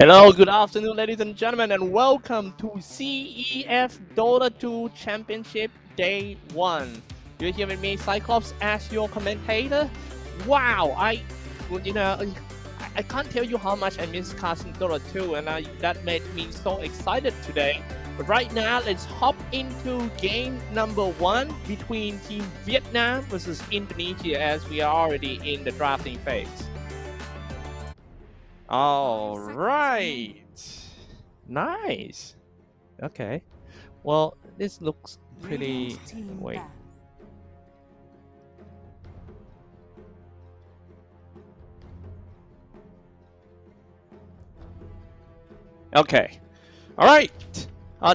Hello, good afternoon, ladies and gentlemen, and welcome to SEAEF Dota2 Championship Day 1. You're here with me, Cyclops, as your commentator. Wow, I can't tell you how much I miss casting Dota 2, and that made me so excited today. But right now, let's hop into game number 1 between Team Vietnam versus Indonesia, as we are already in the drafting phase. All right. Nice. Okay. Well, this looks pretty. Wait. Okay. All right.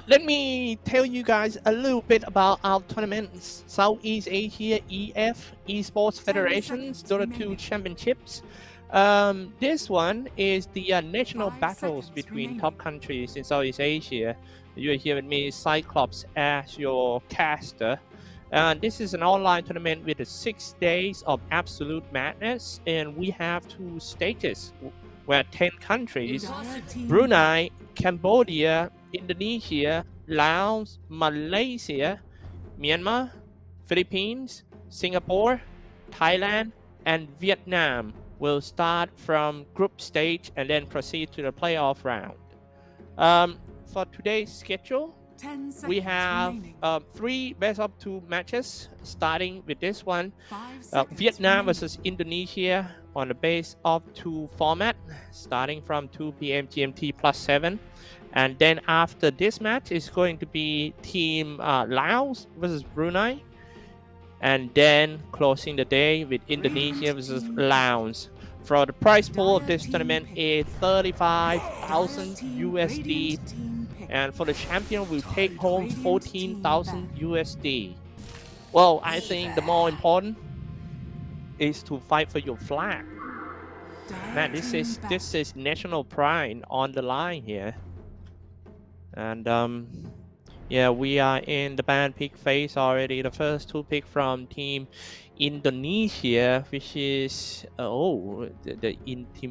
Let me tell you guys a little bit about our tournaments. Southeast Asia EF Esports Federations Dota 2 Championships. This one is the national battles between top countries in Southeast Asia. You're here with me, Cyclops, as your caster. This is an online tournament with 6 days of absolute madness, and we have 2 stages where 10 countries, Brunei, Cambodia, Indonesia, Laos, Malaysia, Myanmar, Philippines, Singapore, Thailand, and Vietnam will start from group stage and then proceed to the playoff round. For today's schedule, we have 3 best of 2 matches, starting with this one. Vietnam versus Indonesia on the base of 2 format, starting from 2 p.m. GMT +7. And then after this match is going to be Team Laos versus Brunei. And then closing the day with Indonesia versus Laos. For the prize pool of this tournament is 35,000 USD. And for the champion, we'll take home 14,000 USD. Well, I think the more important is to fight for your flag. Man, this is national pride on the line here. And yeah, we are in the band pick phase already. The first 2 pick from Team Indonesia, which is Team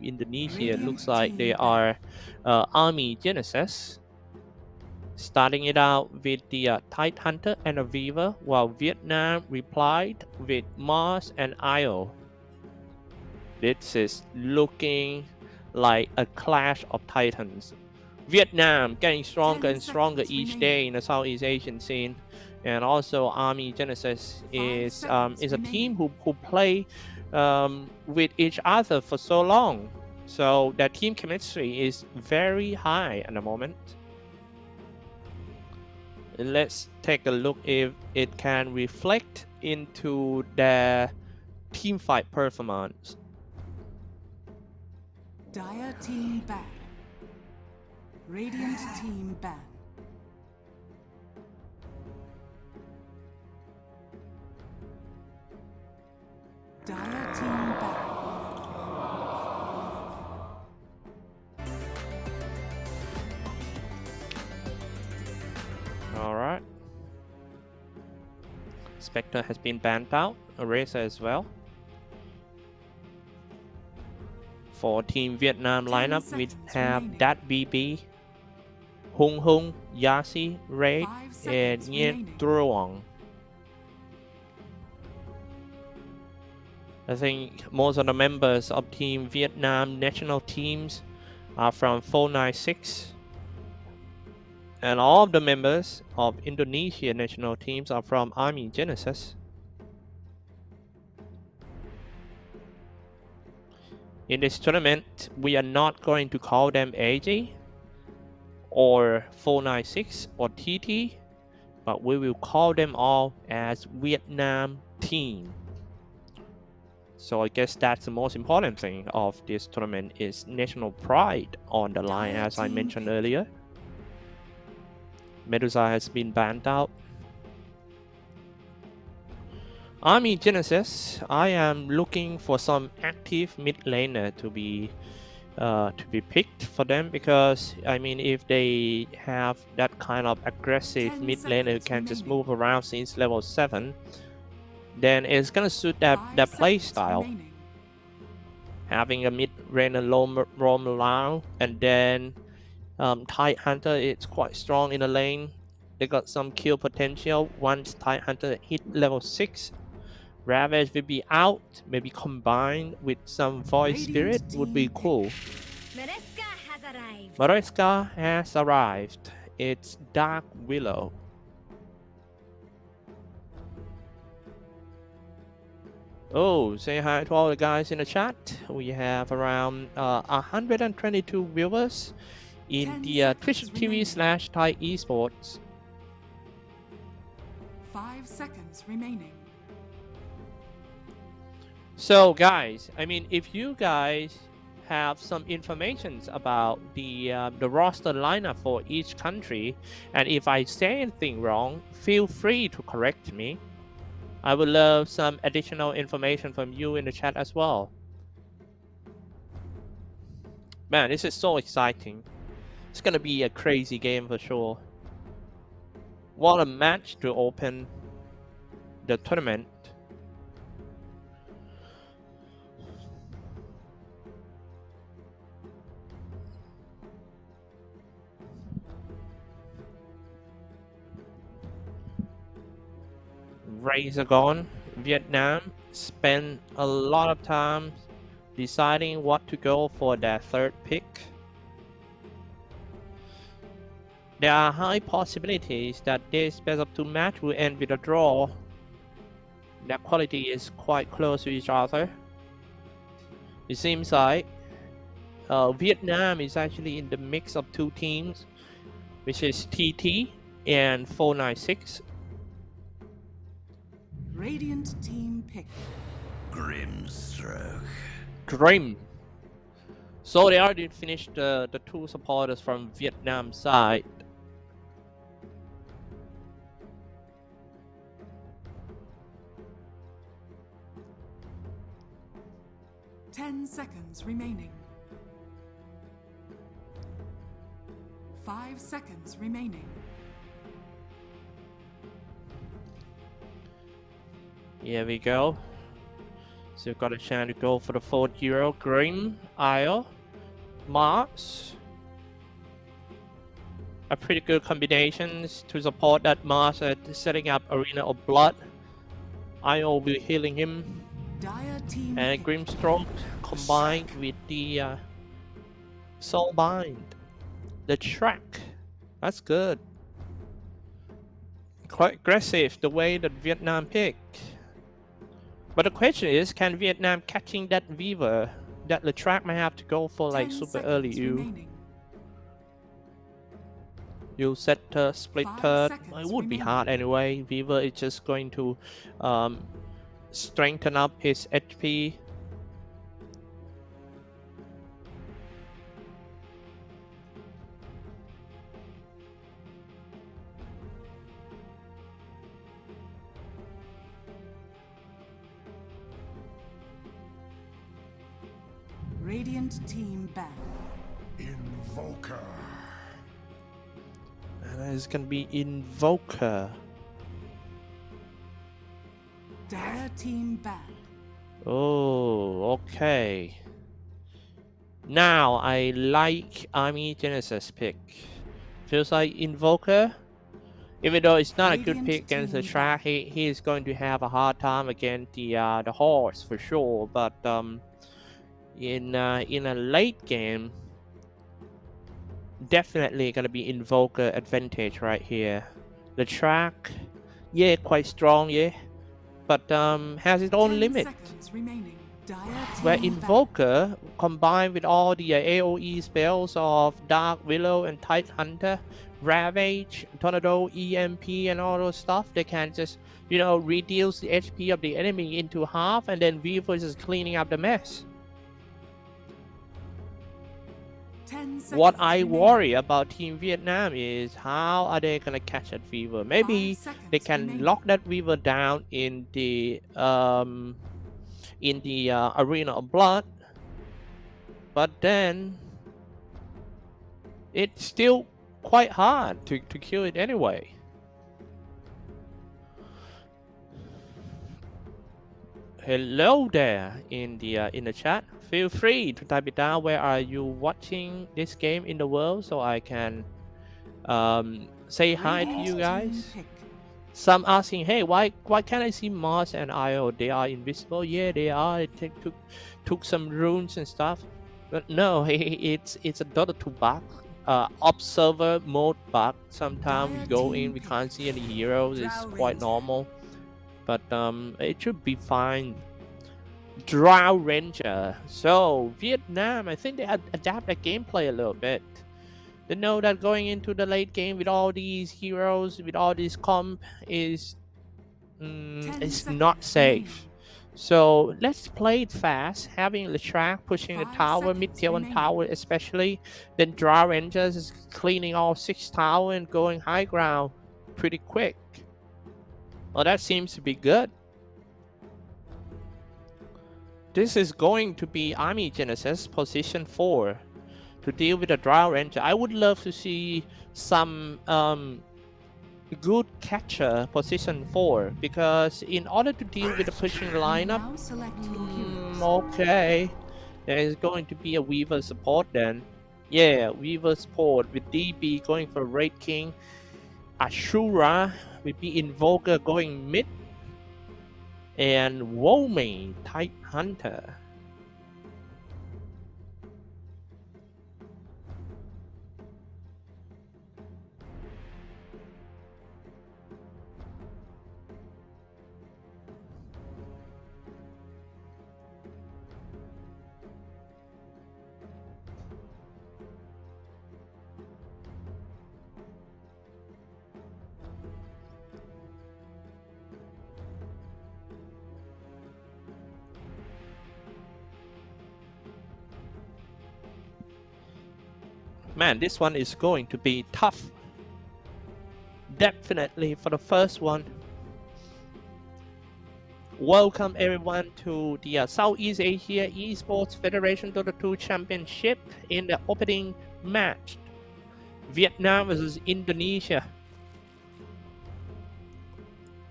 Indonesia looks like they are Army Genesis. Starting it out with the Tide Hunter and a Weaver, while Vietnam replied with Mars and Io. This is looking like a clash of titans. Vietnam getting stronger and stronger each day in the Southeast Asian scene, and also Army Genesis is a team who play with each other for so long, so their team chemistry is very high at the moment. Let's take a look if it can reflect into their team fight performance. Dire team ban. Radiant team ban. Dire team ban. Alright. Spectre has been banned out. Eraser as well. For Team Vietnam lineup, we have Dat BB, Hung Hung, Yasi, Raid, and Nguyen Truong. I think most of the members of Team Vietnam national teams are from 496. And all of the members of Indonesia national teams are from Army Genesis. In this tournament, we are not going to call them AG or 496 or TT, but we will call them all as Vietnam team. So I guess that's the most important thing of this tournament is national pride on the line, as I mentioned earlier. Medusa has been banned out. Army Genesis, I am looking for some active mid laner to be picked for them, because I mean, if they have that kind of aggressive mid laner who can just move around since level 7, then it's gonna suit that play style. having a mid-range and low morale, and then TIE Hunter is quite strong in the lane. They got some kill potential once TIE Hunter hit level 6. Ravage will be out, maybe combined with some Void Spirit would be cool. Maresca has arrived. It's Dark Willow. Oh, say hi to all the guys in the chat. We have around 122 viewers in the Twitch TV / THAI-ESPORTS. 5 seconds remaining. So guys, I mean, if you guys have some information about the roster lineup for each country, and if I say anything wrong, feel free to correct me. I would love some additional information from you in the chat as well. Man, this is so exciting. It's gonna be a crazy game for sure. What a match to open the tournament. Razorgon, Vietnam spent a lot of time deciding what to go for their third pick. There are high possibilities that this best of 2 match will end with a draw. Their quality is quite close to each other. It seems like Vietnam is actually in the mix of 2 teams, which is TT and 496. Radiant team pick. Grimstroke. Grim. So they already finished the 2 supporters from Vietnam side. Ten seconds remaining. 5 seconds remaining. Here we go. So we've got a chance to go for the 4th hero. Grim, Isle, Mars. A pretty good combinations to support that Mars at setting up Arena of Blood. Isle will be healing him. Dire team And pick. Grimstroke combined with the Soulbind. The track. That's good. Quite aggressive the way that Vietnam picked. But the question is, can Vietnam catching that Weaver? That the track might have to go for like 10 super early. seconds You set split 5 third. seconds It would be remaining. hard anyway. Weaver is just going to strengthen up his HP. Radiant team ban. Invoker. And it's gonna be Invoker. Dire team ban. Oh, okay. Now I like Army Genesis pick. Feels like Invoker. Even though it's not a good Radiant pick against the team track, he is going to have a hard time against the horse for sure. But in a late game, definitely gonna be Invoker advantage right here. The track, yeah, quite strong, yeah, but has its own 10 limit. seconds remaining. Dire Where team ban. Invoker combined with all the AoE spells of Dark Willow and TIE Hunter, Ravage, Tornado, EMP, and all those stuff, they can just, you know, reduce the HP of the enemy into half, and then Weaver is just cleaning up the mess. 10 What seconds I remaining. worry about Team Vietnam is how are they gonna catch that Weaver? Maybe 5 seconds they can remaining. lock that Weaver down in the Arena of Blood, but then it's still quite hard to kill it anyway. hello there in the chat. Feel free to type it down. Where are you watching this game in the world, so I can say hi to you Radiant guys. team pick. Some asking, hey, why can't I see Mars and Io? They are invisible. Yeah, they are. It took some runes and stuff, but no, it's a Dota 2 bug. Observer mode bug. Sometimes we Dire go team in, we pick. can't see any heroes. It's Drow quite Ranger. normal, but it should be fine. Drow Ranger. So Vietnam, I think they adapt their gameplay a little bit. They know that going into the late game with all these heroes, with all this comp, is 10 it's not seconds safe. So let's play it fast, having the track pushing the 5 tower, mid seconds tier 1 remaining. tower especially. Then Drow Rangers is cleaning all 6 tower and going high ground pretty quick. Well, that seems to be good. This is going to be Army Genesis position 4 to deal with the Drow Ranger. I would love to see some good catcher position 4, because in order to deal with the pushing lineup, Now select your heroes. okay, there is going to be a Weaver support then. Yeah, Weaver support with DB going for Raid King, Ashura with the Invoker going mid, and Womei Tight Hunter. Man, this one is going to be tough. Definitely for the first one. Welcome everyone to the Southeast Asia Esports Federation Dota 2 Championship in the opening match. Vietnam versus Indonesia.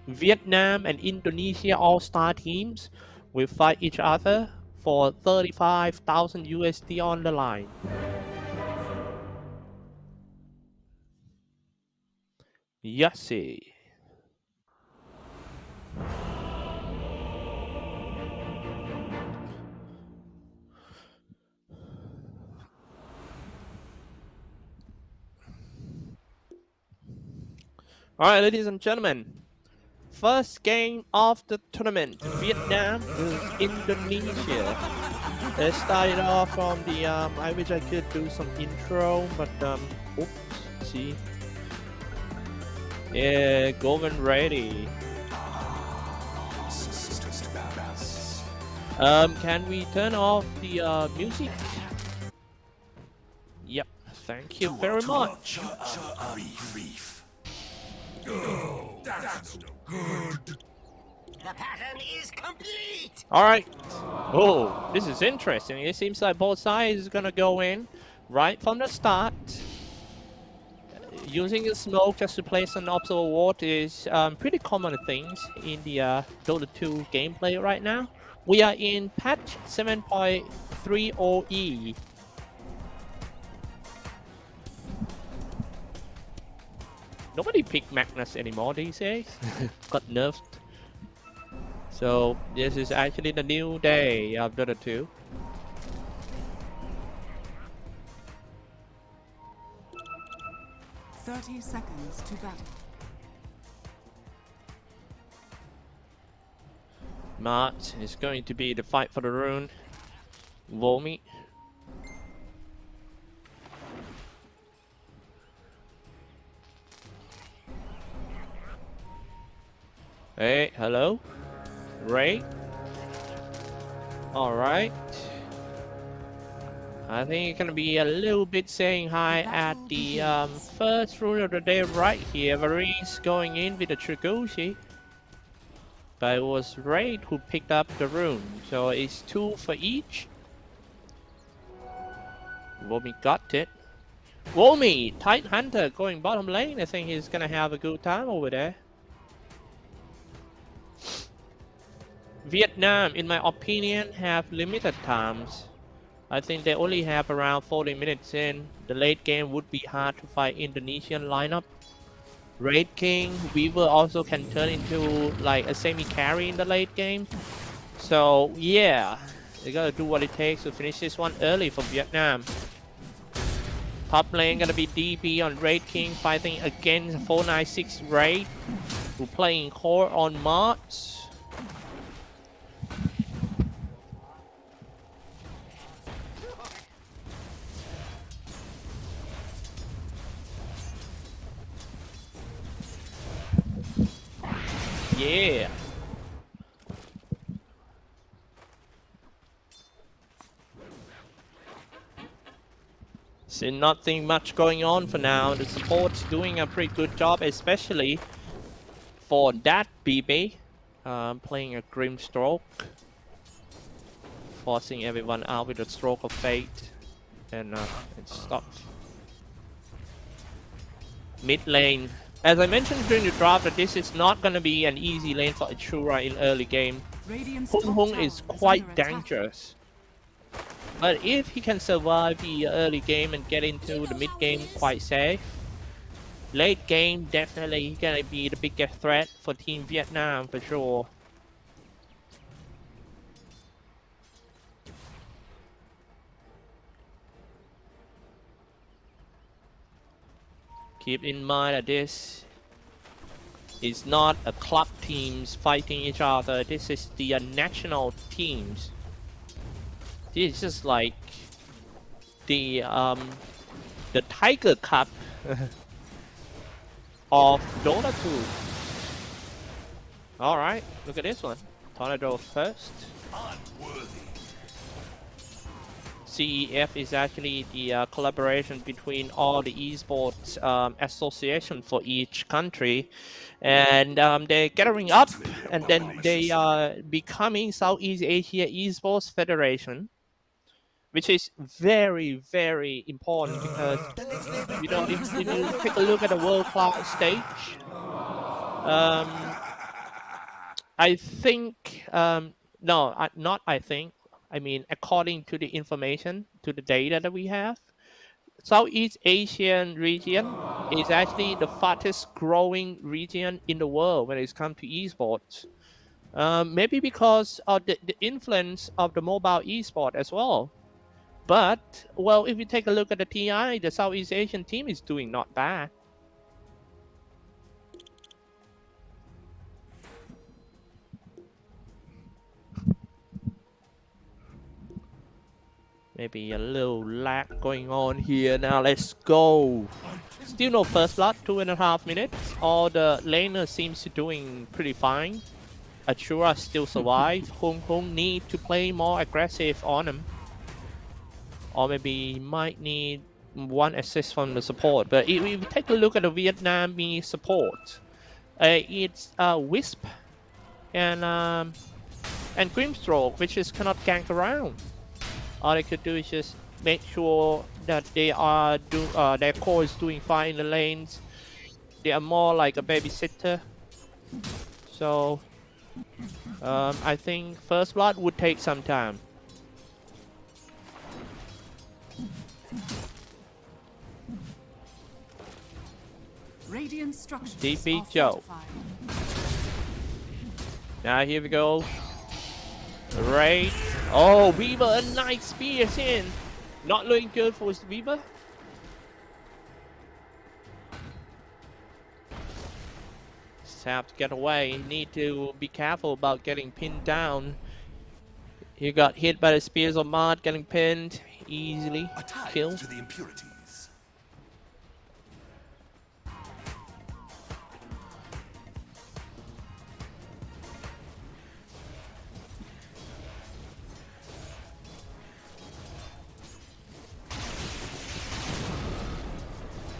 Vietnam and Indonesia all-star teams will fight each other for 35,000 USD on the line. Yassi. Alright, ladies and gentlemen. First game of the tournament. Vietnam versus Indonesia. Let's start it off from the I wish I could do some intro, but oops, see. Yeah, going ready. Can we turn off the music? Yep, thank you very much. That's no good. The pattern is complete! Alright. Oh, this is interesting. It seems like both sides is gonna go in right from the start. Using the smoke just to place an observer ward is pretty common things in the Dota 2 gameplay right now. We are in patch 7.30E. Nobody pick Magnus anymore these days. Got nerfed. So this is actually the new day of Dota 2. Thirty seconds to battle. March is going to be the fight for the rune. Volmi. Hey, hello? Ray? Alright. I think it's gonna be a little bit saying hi at the first rune of the day right here. Varese going in with the Trigushi. But it was Raid who picked up the rune, so it's 2 for each. Womi got it. Womi, Tight Hunter going bottom lane. I think he's gonna have a good time over there. Vietnam, in my opinion, have limited times. I think they only have around 40 minutes in. The late game would be hard to fight Indonesian lineup. Raid King, Weaver also can turn into like a semi-carry in the late game. So yeah, they gotta do what it takes to finish this one early for Vietnam. Top lane gonna be DB on Raid King fighting against 496 Raid, who playing core on March. Yeah. So nothing much going on for now. The support's doing a pretty good job, especially for that BB. Playing a Grim Stroke. Forcing everyone out with a Stroke of Fate. And it stops. Mid lane. As I mentioned during the draft, that this is not going to be an easy lane for Achura in early game. Hung Hung is quite dangerous. But if he can survive the early game and get into the mid game quite safe, late game definitely gonna be the biggest threat for Team Vietnam for sure. Keep in mind that this is not a club teams fighting each other. This is the national teams. This is just like the Tiger Cup of Dota 2. All right, look at this one. Tornado first. SEAEF is actually the collaboration between all the esports association for each country, and they're gathering up, and then they are becoming Southeast Asia Esports Federation, which is very, very important because, you know, if you take a look at the world-class stage, I think, no, not I think, I mean, according to the information, to the data that we have, Southeast Asian region is actually the fastest growing region in the world when it comes to esports. Maybe because of the influence of the mobile esport as well. But, well, if you take a look at the TI, the Southeast Asian team is doing not bad. Maybe a little lag going on here. Now let's go. Still no first blood, 2.5 minutes. All the laners seems to doing pretty fine. Achura still survive. Hung Hung need to play more aggressive on him. Or maybe might need one assist from the support. But if we take a look at the Vietnamese support, it's Wisp and Grimstroke, which is cannot gank around. All they could do is just make sure that they are their core is doing fine in the lanes. They are more like a babysitter. So I think first blood would take some time. DP Joe. Now here we go. Right. Oh, Weaver, a nice spears in. Not looking good for Weaver. Just have to get away. Need to be careful about getting pinned down. He got hit by the spears of Mud, getting pinned easily. Kill. To the impurities.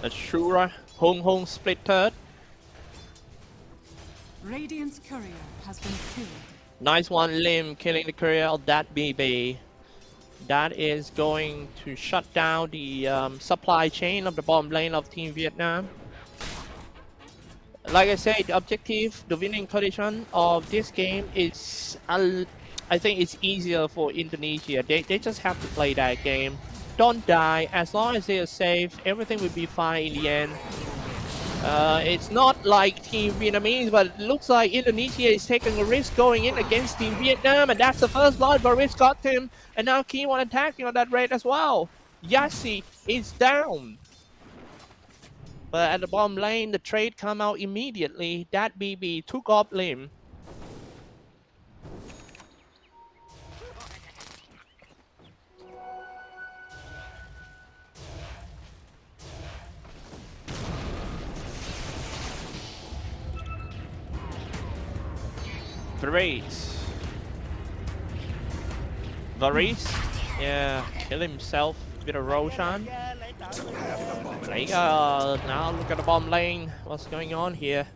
Ashura, Hung Hung split third. Radiant's courier has been killed. Nice one, Lim, killing the courier of that BB. That is going to shut down the supply chain of the bottom lane of Team Vietnam. like I said, the objective, the winning condition of this game is, I think it's easier for Indonesia. They just have to play that game. Don't die. As long as they are safe, everything will be fine in the end. It's not like Team Vietnamese, but it looks like Indonesia is taking a risk going in against Team Vietnam, and that's the first blood. Boris got him, and now Kim on attacking on that raid as well. Yassi is down. But at the bottom lane, the trade come out immediately. That BB took off limb. Varese, yeah, kill himself with a Roshan. Now look at the bottom lane. What's going on here?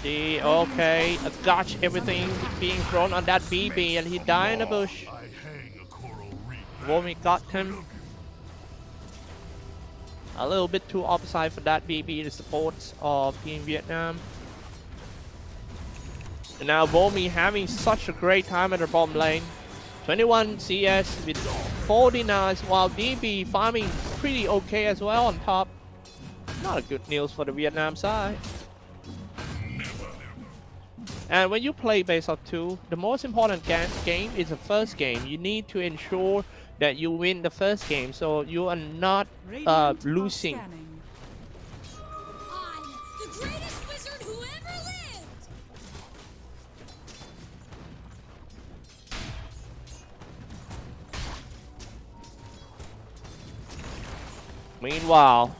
Okay, a dodge, everything being thrown on that BB, and he died in the bush. Vomi got him. A little bit too offside for that BB, the supports of Team Vietnam. And now Vomi having such a great time at the bottom lane. 21 CS with 49, while DB farming pretty okay as well on top. Not a good news for the Vietnam side. And when you play best of 2, the most important game is the first game. You need to ensure that you win the first game, so you are not losing. I'm the greatest wizard who ever lived! Meanwhile,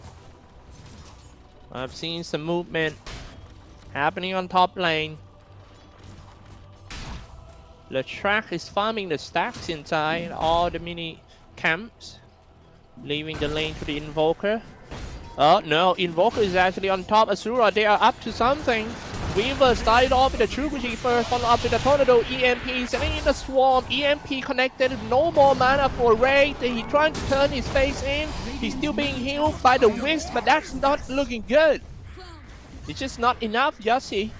I've seen some movement happening on top lane. The track is farming the stacks inside all the mini camps, leaving the lane to the Invoker. Oh no, Invoker is actually on top. Asura, they are up to something. Weaver started off with the Chubuchi first, followed up with the Tornado EMP, sending in the Swarm. EMP connected, no more mana for Ray. He trying to turn his face in. He's still being healed by the Wisp, but that's not looking good. It's just not enough, Yossi.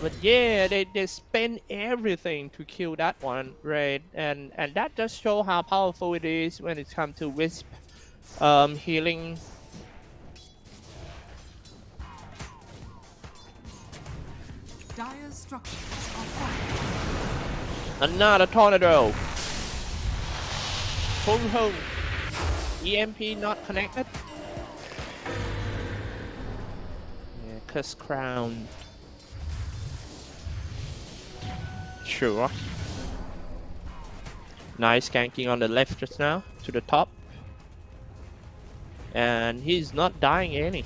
But yeah, they spend everything to kill that one, right? And that does show how powerful it is when it comes to Wisp healing. Dire's structures are falling. Another tornado. Pung home. EMP not connected. Yeah, Curse Crown. Sure. Nice ganking on the left just now to the top. And he's not dying any.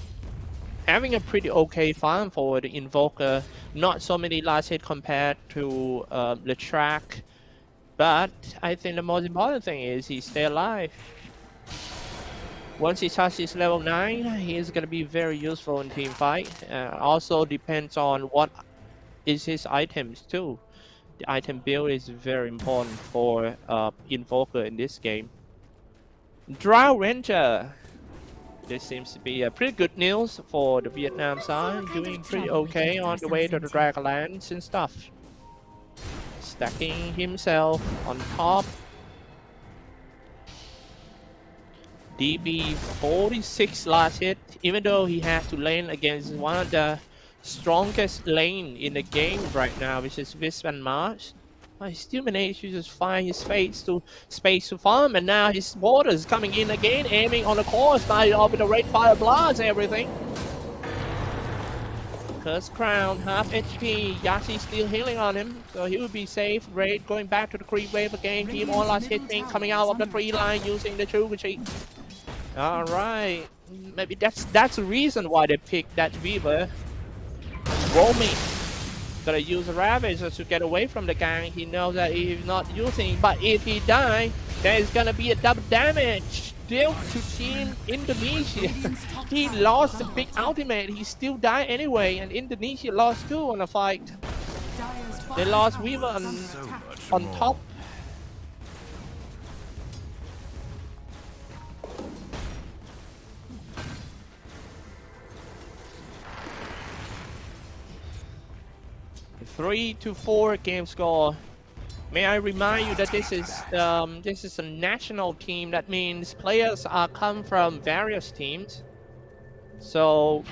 Having a pretty okay farm for the Invoker. Not so many last hit compared to the track. But I think the most important thing is he stay alive. Once he touches level 9, he is going to be very useful in team fight. Also depends on what is his items too. The item build is very important for Invoker in this game. Drow Ranger. This seems to be a pretty good news for the Vietnam side. Doing pretty okay on the way to the Dragonlance and stuff. Stacking himself on top. DB 46 last hit. Even though he has to lane against one of the strongest lane in the game right now, which is Wisp and Mars. He still managed to just find his space to farm, and now his water is coming in again, aiming on the core, started off with the Red Fire Blast and everything. Curse Crown, half HP, Yassi still healing on him, so he will be safe. Raid going back to the creep wave again, team all last hitting, coming out of the tree line using the Chubuchi. Alright, maybe that's the reason why they picked that Weaver. Roaming. Gotta use a Ravager to get away from the gang. He knows that he's not using, but if he dies, there's gonna be a double damage dealt to Team Indonesia. He lost the big ultimate, he still died anyway, and Indonesia lost too on the fight. They lost Weaver on top. 3-4 game score. May I remind you that this is a national team. That means players are come from various teams. So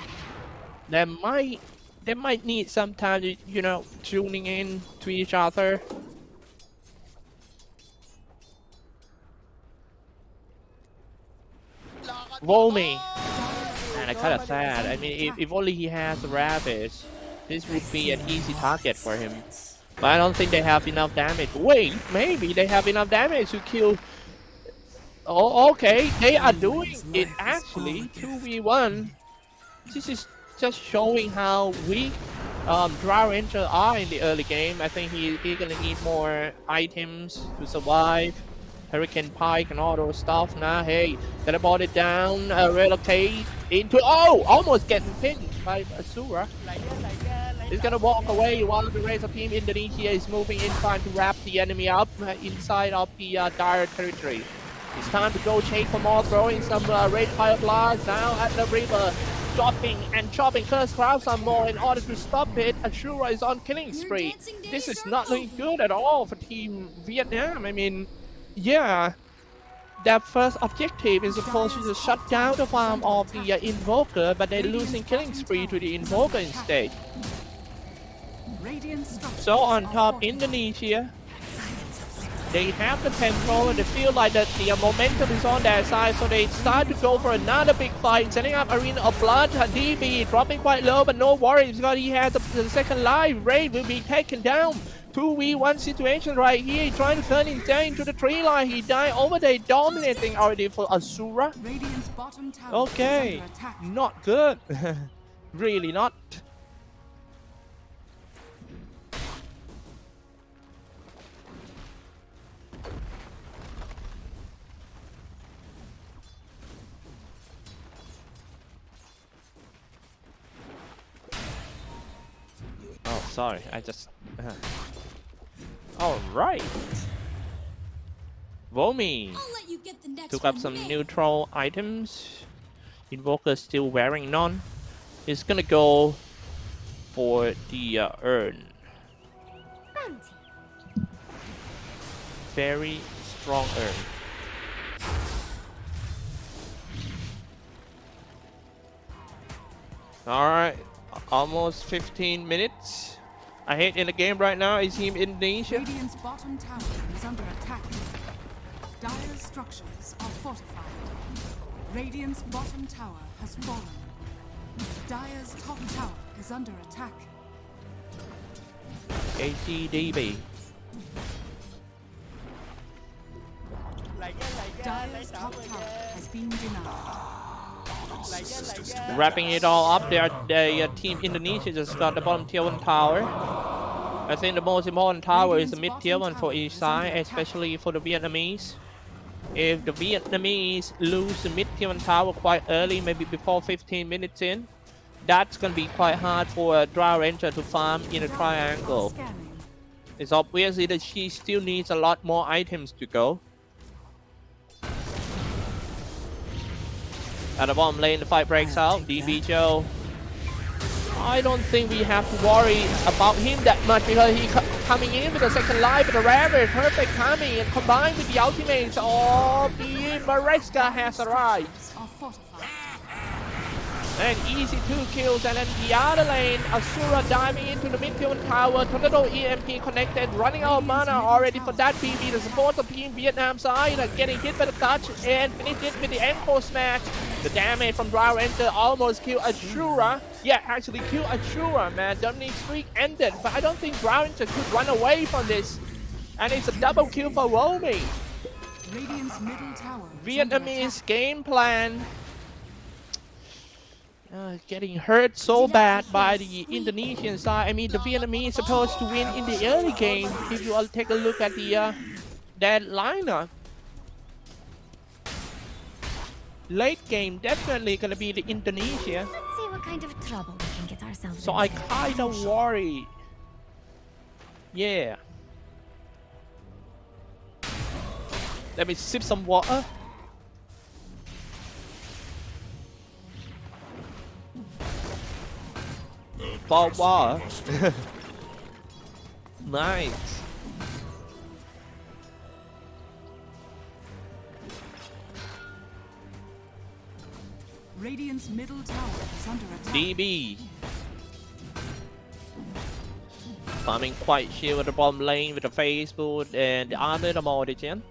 they might need some time to, you know, tuning in to each other. Romy. Man, I kind of sad. I mean, if only he has a rabbit, this would be an easy target for him. But I don't think they have enough damage. Wait, maybe they have enough damage to kill. Oh, okay. They are doing it actually. 2v1. This is just showing how weak Drow Ranger are in the early game. I think he's gonna need more items to survive. Hurricane Pike and all those stuff. Now, hey, teleport it down, relocate into. Oh, almost getting pinned by Asura. He's gonna walk away while the rest of Team Indonesia is moving in, trying to wrap the enemy up inside of the dire territory. It's time to go chase for more, throwing some raid fireflies now at the river. Stopping and chopping Curse Cloud some more in order to stop it. Ashura is on killing spree. This is not looking good at all for Team Vietnam. I mean, yeah, their first objective is supposed to shut down the farm of the Invoker, but they're losing killing spree to the Invoker instead. So on top, Indonesia, they have the control and they feel like that the momentum is on their side, so they start to go for another big fight, setting up Arena of Blood. DB dropping quite low, but no worries because he has the second life. Raid will be taken down. 2v1 situation right here, trying to turn him down into the tree line. He died over there, dominating already for Asura. Okay, not good. Really not. Oh, sorry, I just... Alright. Vomi took up some neutral items. Invoker still wearing none. He's gonna go for the urn. Very strong urn. Alright. Almost 15 minutes. Ahead in the game right now is Team Indonesia. Radiant's bottom tower is under attack. Dire's structures are fortified. Radiant's bottom tower has fallen. Dire's top tower is under attack. ATDB. Dire's top tower has been denied. Wrapping it all up there, the Team Indonesia just got the bottom tier 1 tower. I think the most important tower is the mid tier 1 for each side, especially for the Vietnamese. If the Vietnamese lose the mid tier 1 tower quite early, maybe before 15 minutes in, that's gonna be quite hard for a Drow Ranger to farm in a triangle. It's obvious that she still needs a lot more items to go. At the bottom lane, the fight breaks out. DB Joe. I don't think we have to worry about him that much because he's coming in with the second life with the Rabbit. Perfect timing and combined with the ultimates of the Maresca has arrived. And easy 2 kills, and then the other lane, Asura diving into the mid tier 1 tower, Tornado EMP connected, running out of mana already for that PB. The support of Team Vietnam side, getting hit by the touch and finish it with the ankle smash. The damage from Drow Ranger almost killed Asura. Yeah, actually killed Asura, man. Dominate streak ended, but I don't think Drow Ranger could run away from this. And it's a double kill for Romy. Vietnamese game plan. Getting hurt so bad by the Indonesian side. I mean, the Vietnamese is supposed to win in the early game. If you all take a look at the that lineup, late game definitely gonna be the Indonesia. Let's see what kind of trouble we can get ourselves So I kind of worry. Yeah. Let me sip some water. Ball water. Nice. Radiant's middle tower is under attack. DB. Farming quite chill at the bottom lane with the phase boot and the armor the Mordigen.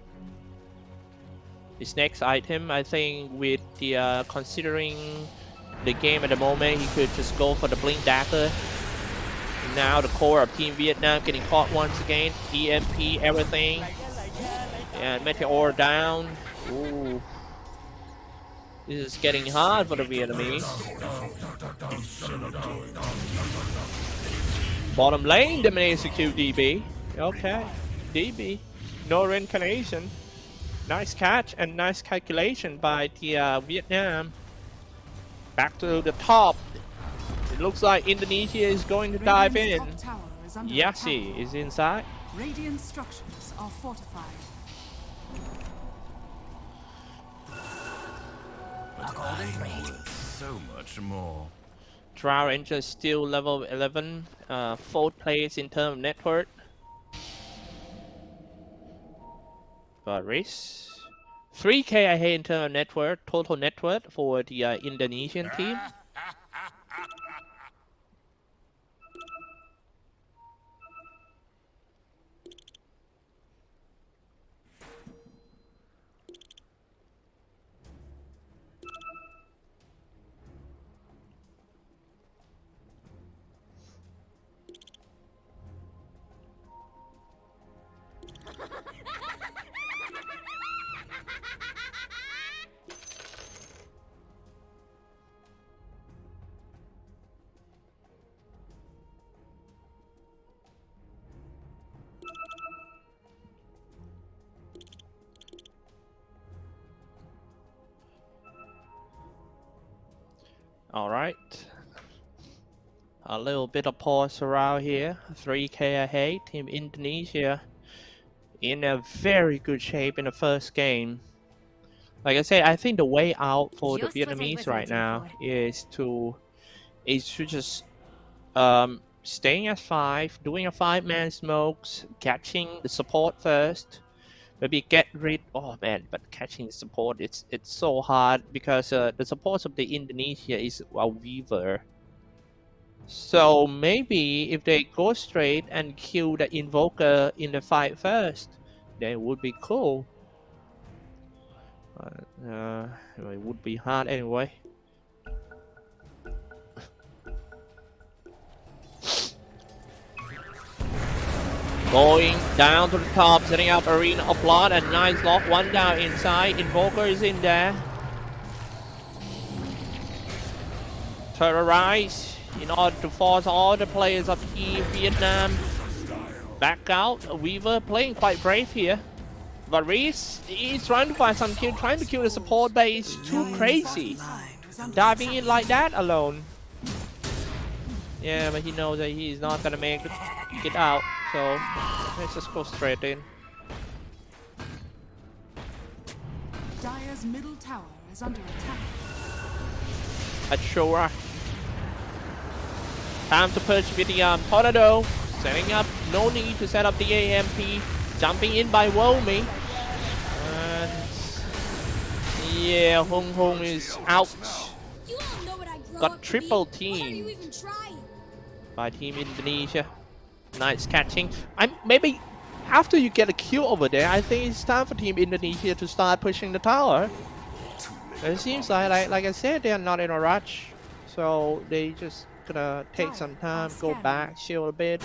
His next item, I think, with the considering the game at the moment, he could just go for the Blink Dagger. Now the core of Team Vietnam getting caught once again. EMP, everything. And Meteor down. Ooh. This is getting hard for the Vietnamese. Bottom lane dominates the QDB. Okay. DB. No reincarnation. Nice catch and nice calculation by the Vietnam. Back to the top. It looks like Indonesia is going to dive in. Yassi is inside. Radiant structures are fortified. But I'm worth so much more. Drow Ranger is still level 11. 4th place in terms of net worth. Baris. 3k I hate in terms of net worth, total net worth for the Indonesian team. All right. A little bit of pause around here. 3k ahead. Team Indonesia in a very good shape in the first game. Like I said, I think the way out for the Just what I Vietnamese was right waiting now for. is to just staying at 5, doing a 5-man smokes, catching the support first. Maybe get rid. Oh man, but catching the support, it's so hard because the support of the Indonesia is a Weaver. So maybe if they go straight and kill the Invoker in the fight first, then it would be cool. It would be hard anyway. Going down to the top, setting up Arena of Blood, and nice lock, one down inside. Invoker is in there. Terrorize in order to force all the players of Team Vietnam back out. Weaver playing quite brave here. But Reese is trying to find some kill, trying to kill the support, but it's too crazy. Diving in like that alone. Yeah, but he knows that he's not gonna make it out. So let's just go straight in. Dire's middle tower is under attack. Ashura. Time to push with the Tornado. Setting up. No need to set up the AMP. Jumping in by Womi. And yeah, Hung Hung is out. You all know what I grow Got up to triple be. Why are you team even trying? by Team Indonesia. Nice catching. Maybe after you get a kill over there, I think it's time for Team Indonesia to start pushing the tower. It seems like I said, they are not in a rush, so they just gonna take some time, go back, chill a bit.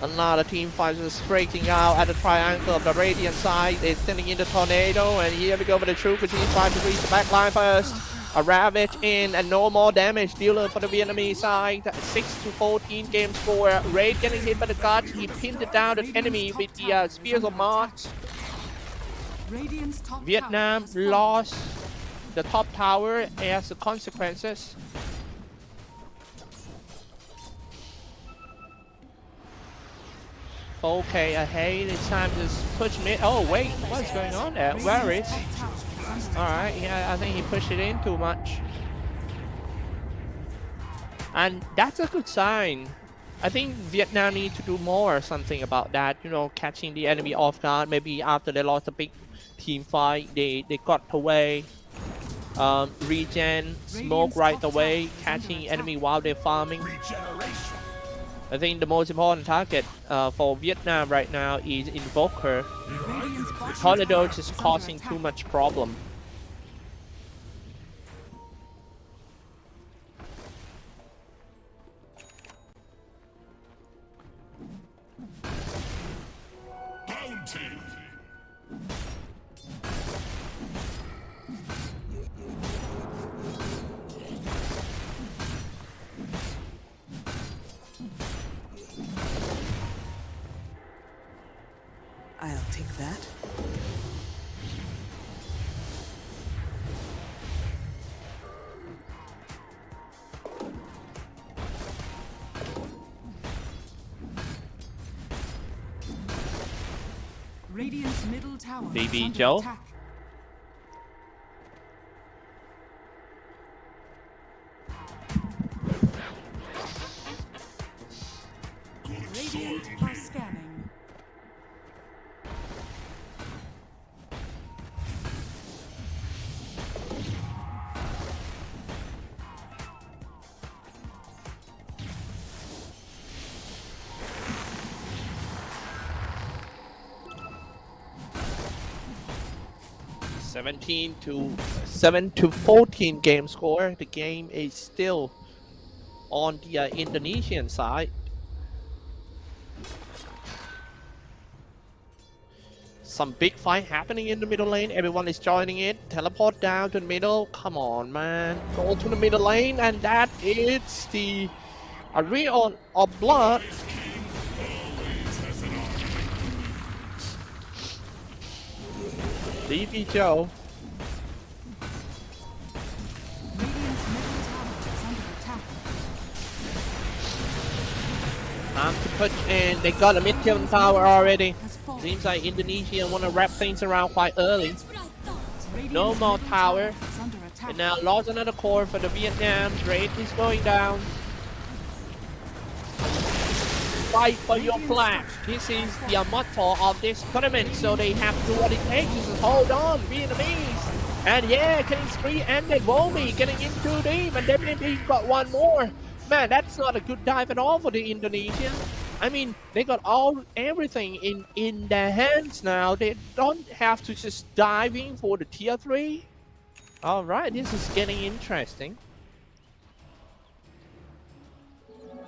Another team fight is breaking out at the triangle of the Radiant side. They're sending in the Tornado, and here we go for the Trooper team trying to reach the back line first. A Ravage in, and no more damage dealer for the Vietnamese side. 6-14 game score. Raid getting hit by the guards. He pinned it down the enemy with the Spears of March. Vietnam lost the top tower as the consequences. Okay, ahead. It's time to push mid. Oh wait, what's going on there? Where is? Alright, yeah, I think he pushed it in too much. And that's a good sign. I think Vietnam need to do more or something about that. You know, catching the enemy off guard. Maybe after they lost a big team fight, they got away. Regen, smoke right away, catching enemy while they're farming. I think the most important target for Vietnam right now is Invoker. Tornado is just causing too much problem. I'll take that. Radiant's middle tower is BB under Joe. attack. Radiant are scanning. Seven to 14 game score. The game is still on the Indonesian side. Some big fight happening in the middle lane. Everyone is joining it. Teleport down to the middle. Come on, man. Go to the middle lane, and that is the arena of blood. DB Joe. Radiant's middle tower is under attack. Time to push in. They got a mid-tier tower already. Has fallen. Seems like Indonesia want to wrap things around quite early. That's what I thought. Radiant's No more middle tower. is under attack. And now lost another core for the Vietnam. Rate is going down. Fight for your flag. This is the motto of this tournament, so they have to do what it takes. Just hold on, Vietnamese. And yeah, killing spree ended. Volmi getting in too deep, and then maybe got one more. Man, that's not a good dive at all for the Indonesian. I mean, they got everything in their hands now. They don't have to just dive in for the tier 3. All right, this is getting interesting.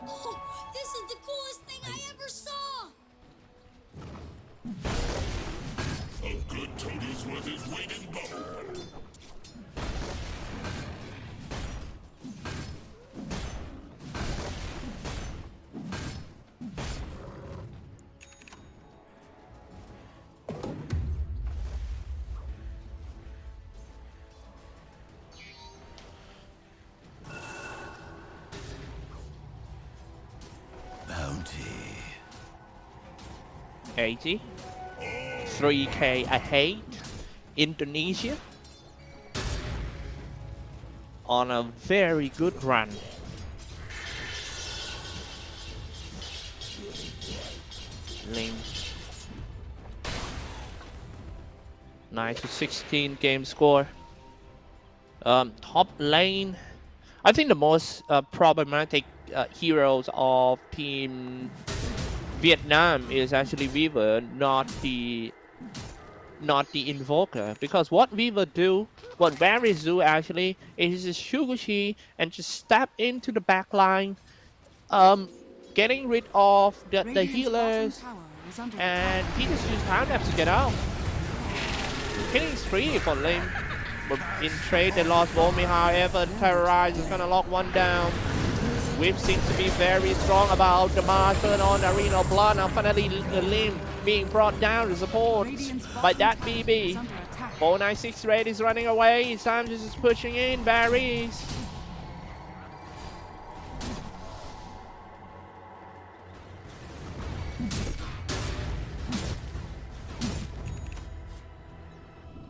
Oh, this is the coolest thing I ever saw. A good toadie's worth his weight in gold. Bounty. 80. 3k ahead. Indonesia. On a very good run. Link. 9 to 16 game score. Top lane. I think the most problematic heroes of team Vietnam is actually Weaver, not the Invoker. Because what Weaver do, what Varys do actually, is just Shugushi and just step into the back line, getting rid of the Radiant's healers, bottom tower is under and he just uses time lapse to get out. Killing spree for lane. But in trade, they lost Volmi, however, Terrorize is gonna lock one down. Whip seems to be very strong about the master on Arena of Blood. Now finally the limb being brought down to support by that BB. 496 raid is running away. It's time to just pushing in Barry's.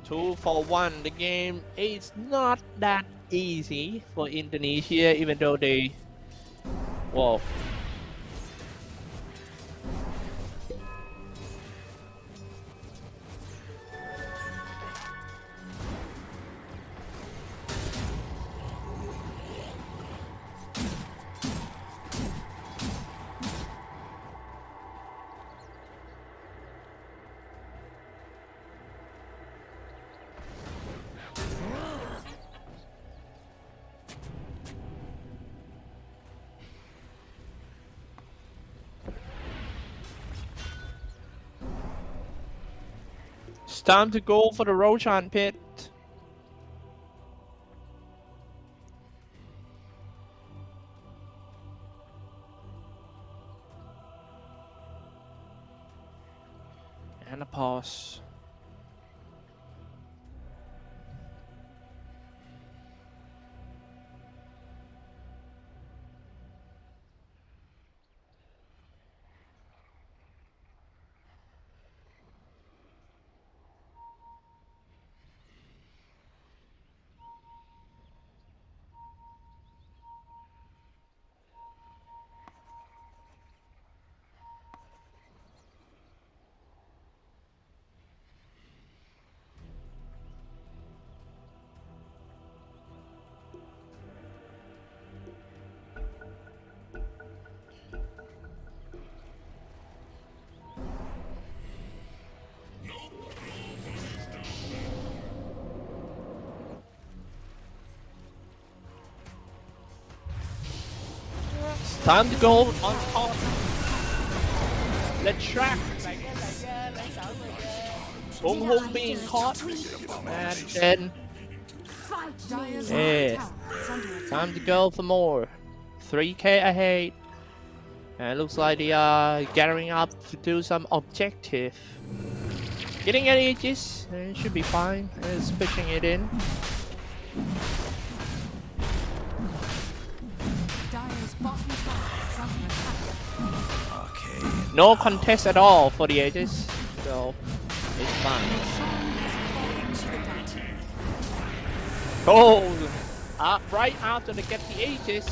Two for one. The game is not that easy for Indonesia, even though they, well, time to go for the Roshan pit. And a pause. Time to go on top. Let's track. Bong Hong being caught. And then Dire's yeah, tower is under attack. time to go for more. 3k ahead. And it looks like they are gathering up to do some objective. Getting at ages, it should be fine. It's pushing it in. Dire's bottom tower is under attack. Okay. No contest at all for the ages, so it's fine. Oh, right after they get the ages,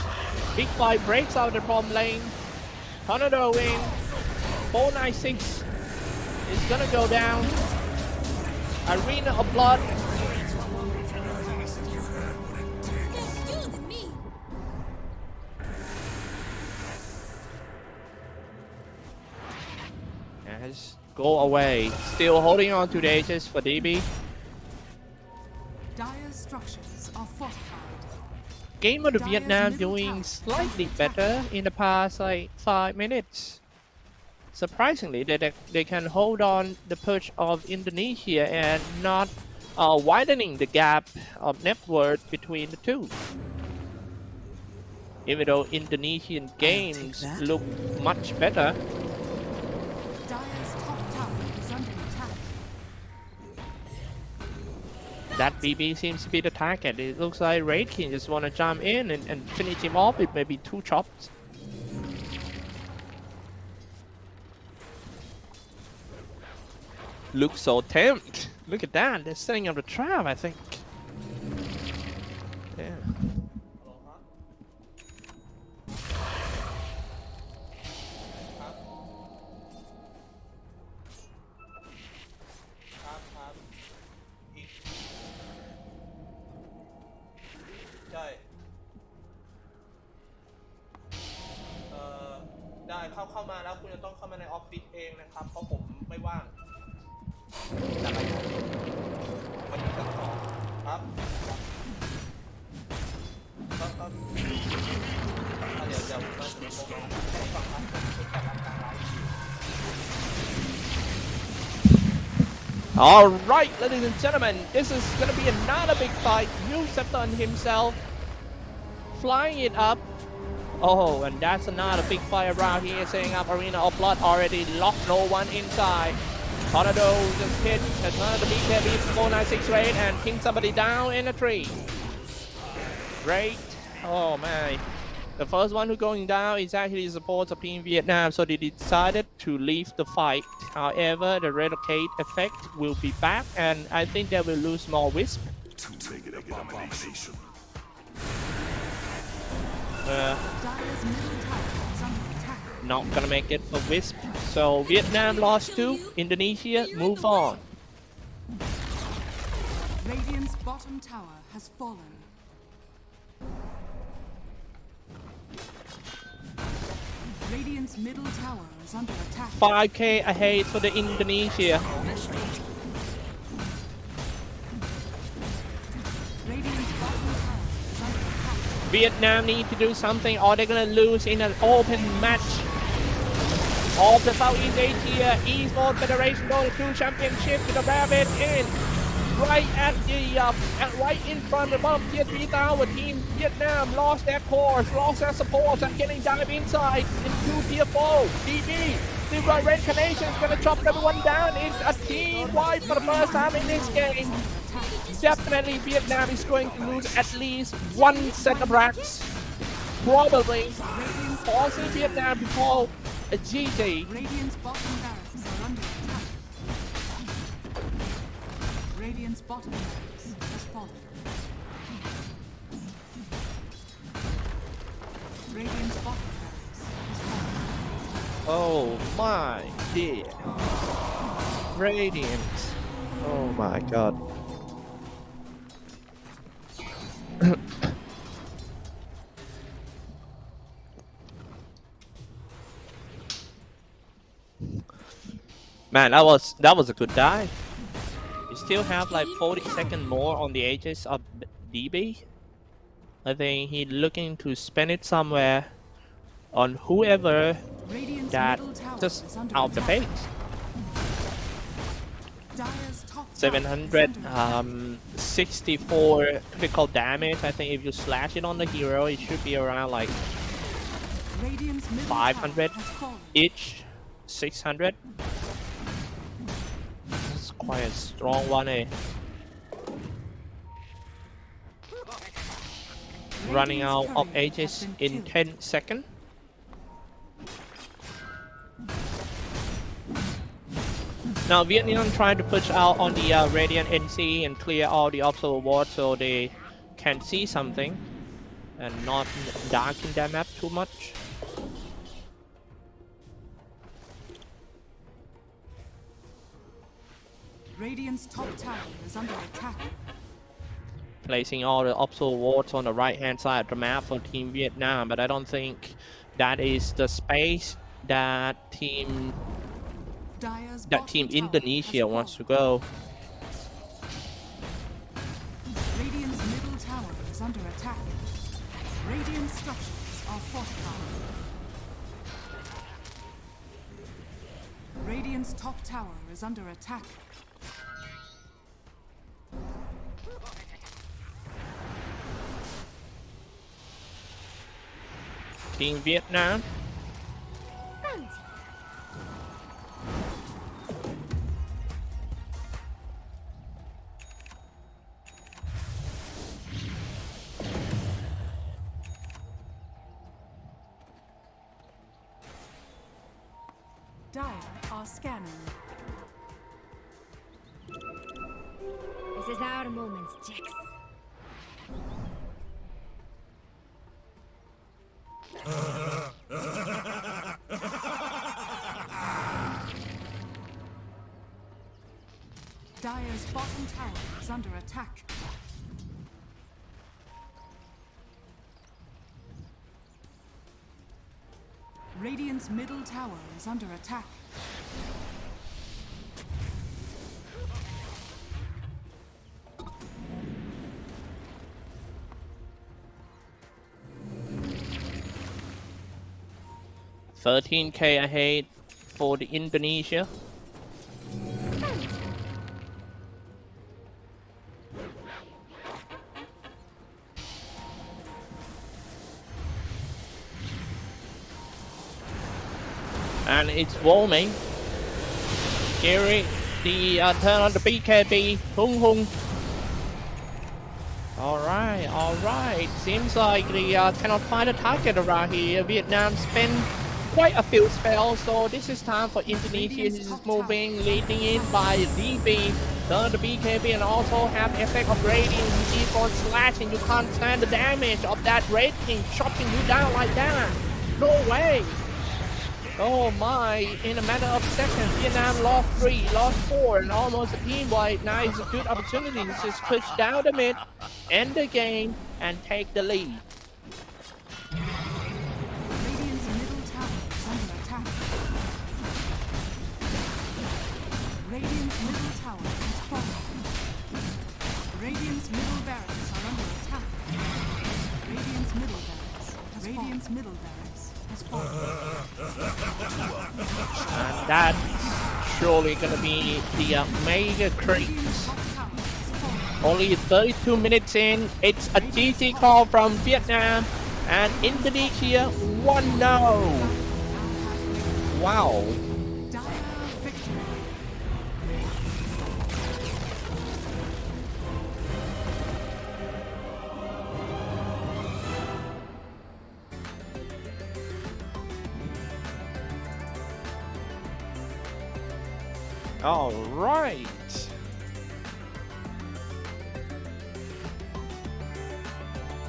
Big Five breaks out the bomb lane. Tornado in. 496 is gonna go down. Arena of Blood. There's you than me. Yes, go away. Still holding on to the ages for DB. Dire's structures are fortified. Game of the Dire's Vietnam middle doing tower slightly is under better attack. in the past like 5 minutes. Surprisingly, they can hold on the push of Indonesia and not widening the gap of net worth between the two. Even though Indonesian games look much better. Dire's top tower is under attack. That BB seems to be the target. It looks like Raid King just want to jump in and finish him off with maybe 2 chops. Looks so tempting. Look at that. They're setting up the trap, I think. Yeah.ได้เข้ามาแล้วคุณจะต้องเข้ามาในออฟฟิศเองนะครับเพราะผมไม่ว่างจากอะไรวันนี้ชั้น2ครับก็เดี๋ยวเราจะฟังครับผมจะรับการไลฟ์ All right, ladies and gentlemen, this is gonna be another big fight. Yusefton himself flying it up. Oh, and that's another big fight around here, setting up Arena of Blood already locked no one inside. Tornado just hit another BKB 496 raid and ping somebody down in a tree. Great. Oh man. The first one who going down is actually the support of Team Vietnam, so they decided to leave the fight. However, the relocate effect will be back, and I think they will lose more Wisp. Dire's middle tower is under attack. Not gonna make it for Wisp. So Vietnam lost 2, Indonesia move on. Radiant's bottom tower has fallen. Radiant's middle tower is under attack. 5k ahead for the Indonesia. Radiant's bottom tower is under attack. Vietnam need to do something or they're gonna lose in an open match. of the Southeast Asia Esports Federation Dota2 Championship to the rabbit in. Right at the right in front of the tier 3 tower, Team Vietnam lost their course, lost their support, and getting dive inside into tier 4. DB, the red Canadian is gonna chop everyone down. It's a team wipe for the first time in this game. Definitely Vietnam is going to lose at least one set of racks. Probably forcing Vietnam to call a GG. Radiant's bottom barracks are under attack. Radiant's bottom barracks has fallen. Radiant's bottom barracks has fallen. Oh my dear. Radiant. Oh my god. Man, that was a good dive. You still have like 40 seconds more on the edges of DB. I think he's looking to spend it somewhere on whoever Radiant's that middle tower just is under out the attack. face. Dire's top tower is 764 critical damage. I think if you slash it on the hero, it should be around like Radiant's middle 500 tower has fallen. each. 600. It's quite a strong one, eh? Running out of ages in 10 seconds. Now Vietnam trying to push out on the Radiant NC and clear all the obstacle wards so they can see something and not darken their map too much. Radiant's top tower is under attack. Placing all the obstacle wards on the right hand side of the map for Team Vietnam, but I don't think that is the space that Team Dire's bottom tower Indonesia has wants to fallen. go. Radiant's middle tower is under attack. Radiant structures are fortified. Radiant's top tower is under attack. Team Vietnam. Dire are scanning. This is our moment, Jax. Dire's bottom tower is under attack. Radiant's middle tower is under attack. $13K ahead for the Indonesia. And it's warming. Gary, the turn on the BKB. Hung hung. Alright. Seems like they cannot find a target around here. Vietnam spent quite a few spells, so this is time for Indonesia. This is moving, leading in by DB. Turn the BKB and also have the effect of rating. D4 slashing. You can't stand the damage of that rating chopping you down like that. No way. Oh my, in a matter of seconds, Vietnam lost 3, lost 4, and almost a team wipe. Now is a good opportunity to just push down the mid, end the game, and take the lead. Radiant's middle tower is under attack. Radiant's middle tower is falling. Radiant's middle barracks are under attack. Radiant's middle barracks has fallen. And that's surely gonna be the mega creeps. Only 32 minutes in, it's a GG call from Vietnam and Indonesia 1-0. Wow. Dire victory. All right.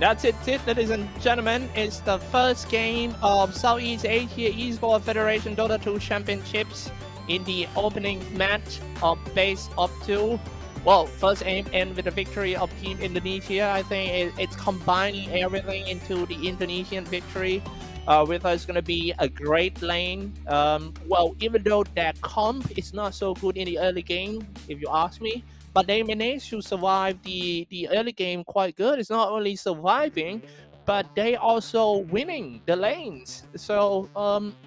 That's it, ladies and gentlemen. It's the first game of Southeast Asia Esports Federation Dota 2 Championships in the opening match of base of 2. Well, first aim end with the victory of Team Indonesia. I think it's combining everything into the Indonesian victory. With us going to be a great lane. Well, even though their comp is not so good in the early game, if you ask me, but they managed to survive the early game quite good. It's not only surviving, but they also winning the lanes. So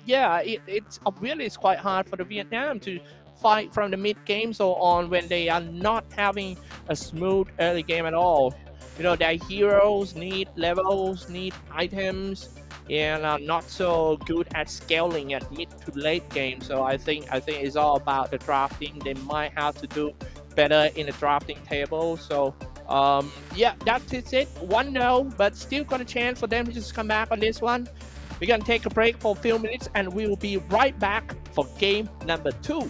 yeah, it's really it's quite hard for the Vietnam to fight from the mid game so on when they are not having a smooth early game at all. You know, their heroes need levels, need items, and are not so good at scaling at mid to late game. So I think it's all about the drafting. They might have to do better in the drafting table. So yeah, that's it. 1-0, but still got a chance for them to just come back on this one. We're gonna take a break for a few minutes and we will be right back for game number 2.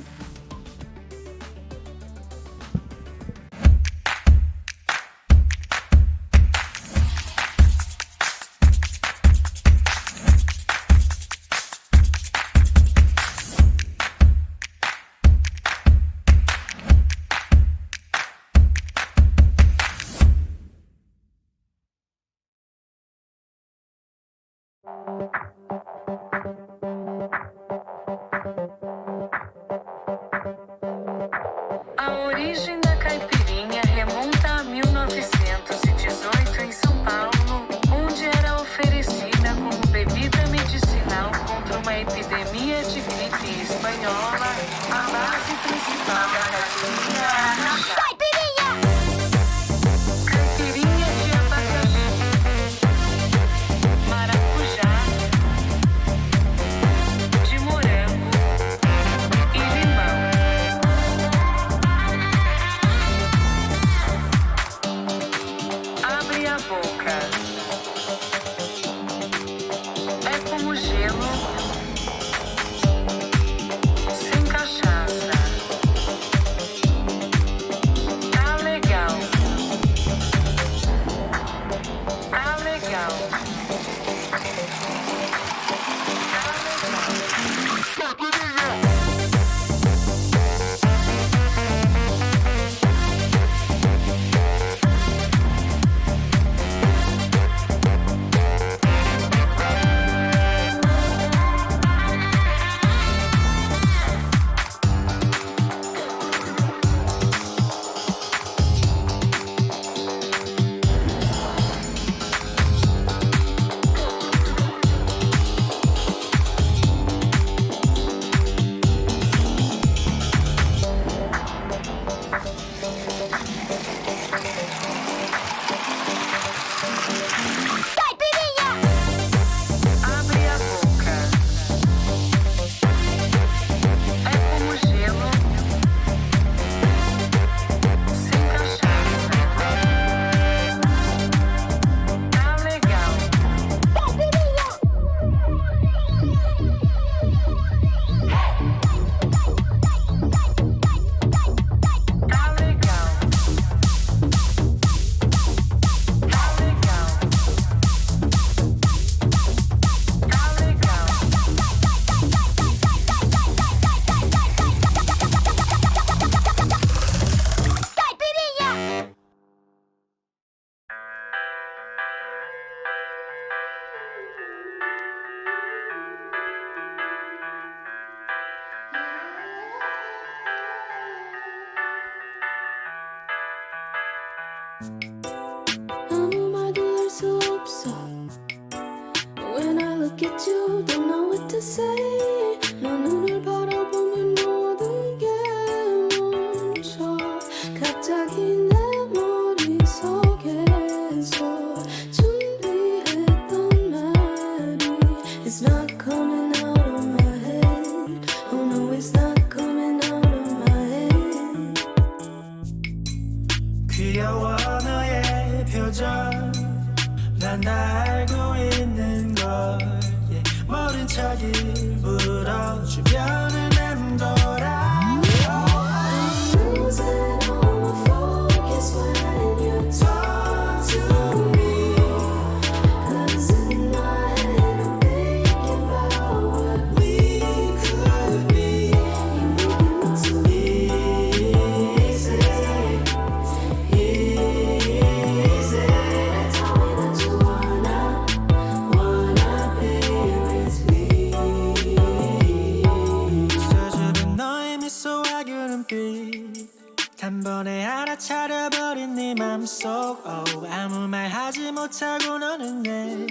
번에 알아차려버린 네 맘속 아무 말 하지 못하고 너는 내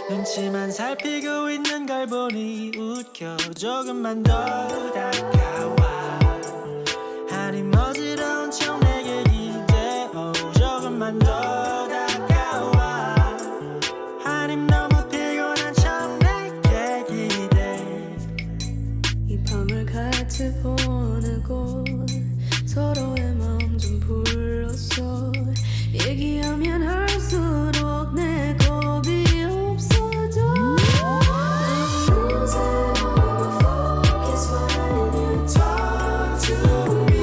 눈치만 살피고 있는 걸 보니 웃겨. 조금만 더 다가와 아님 어지러운 척 내게 기대 조금만 더 다가와 아님 너무 피곤한 척 내게 기대. 이 밤을 같이 보내고 서로의 마음 좀 불렀어. 얘기하면 할수록 내 겁이 없어져. Losing all my focus when you talk to me.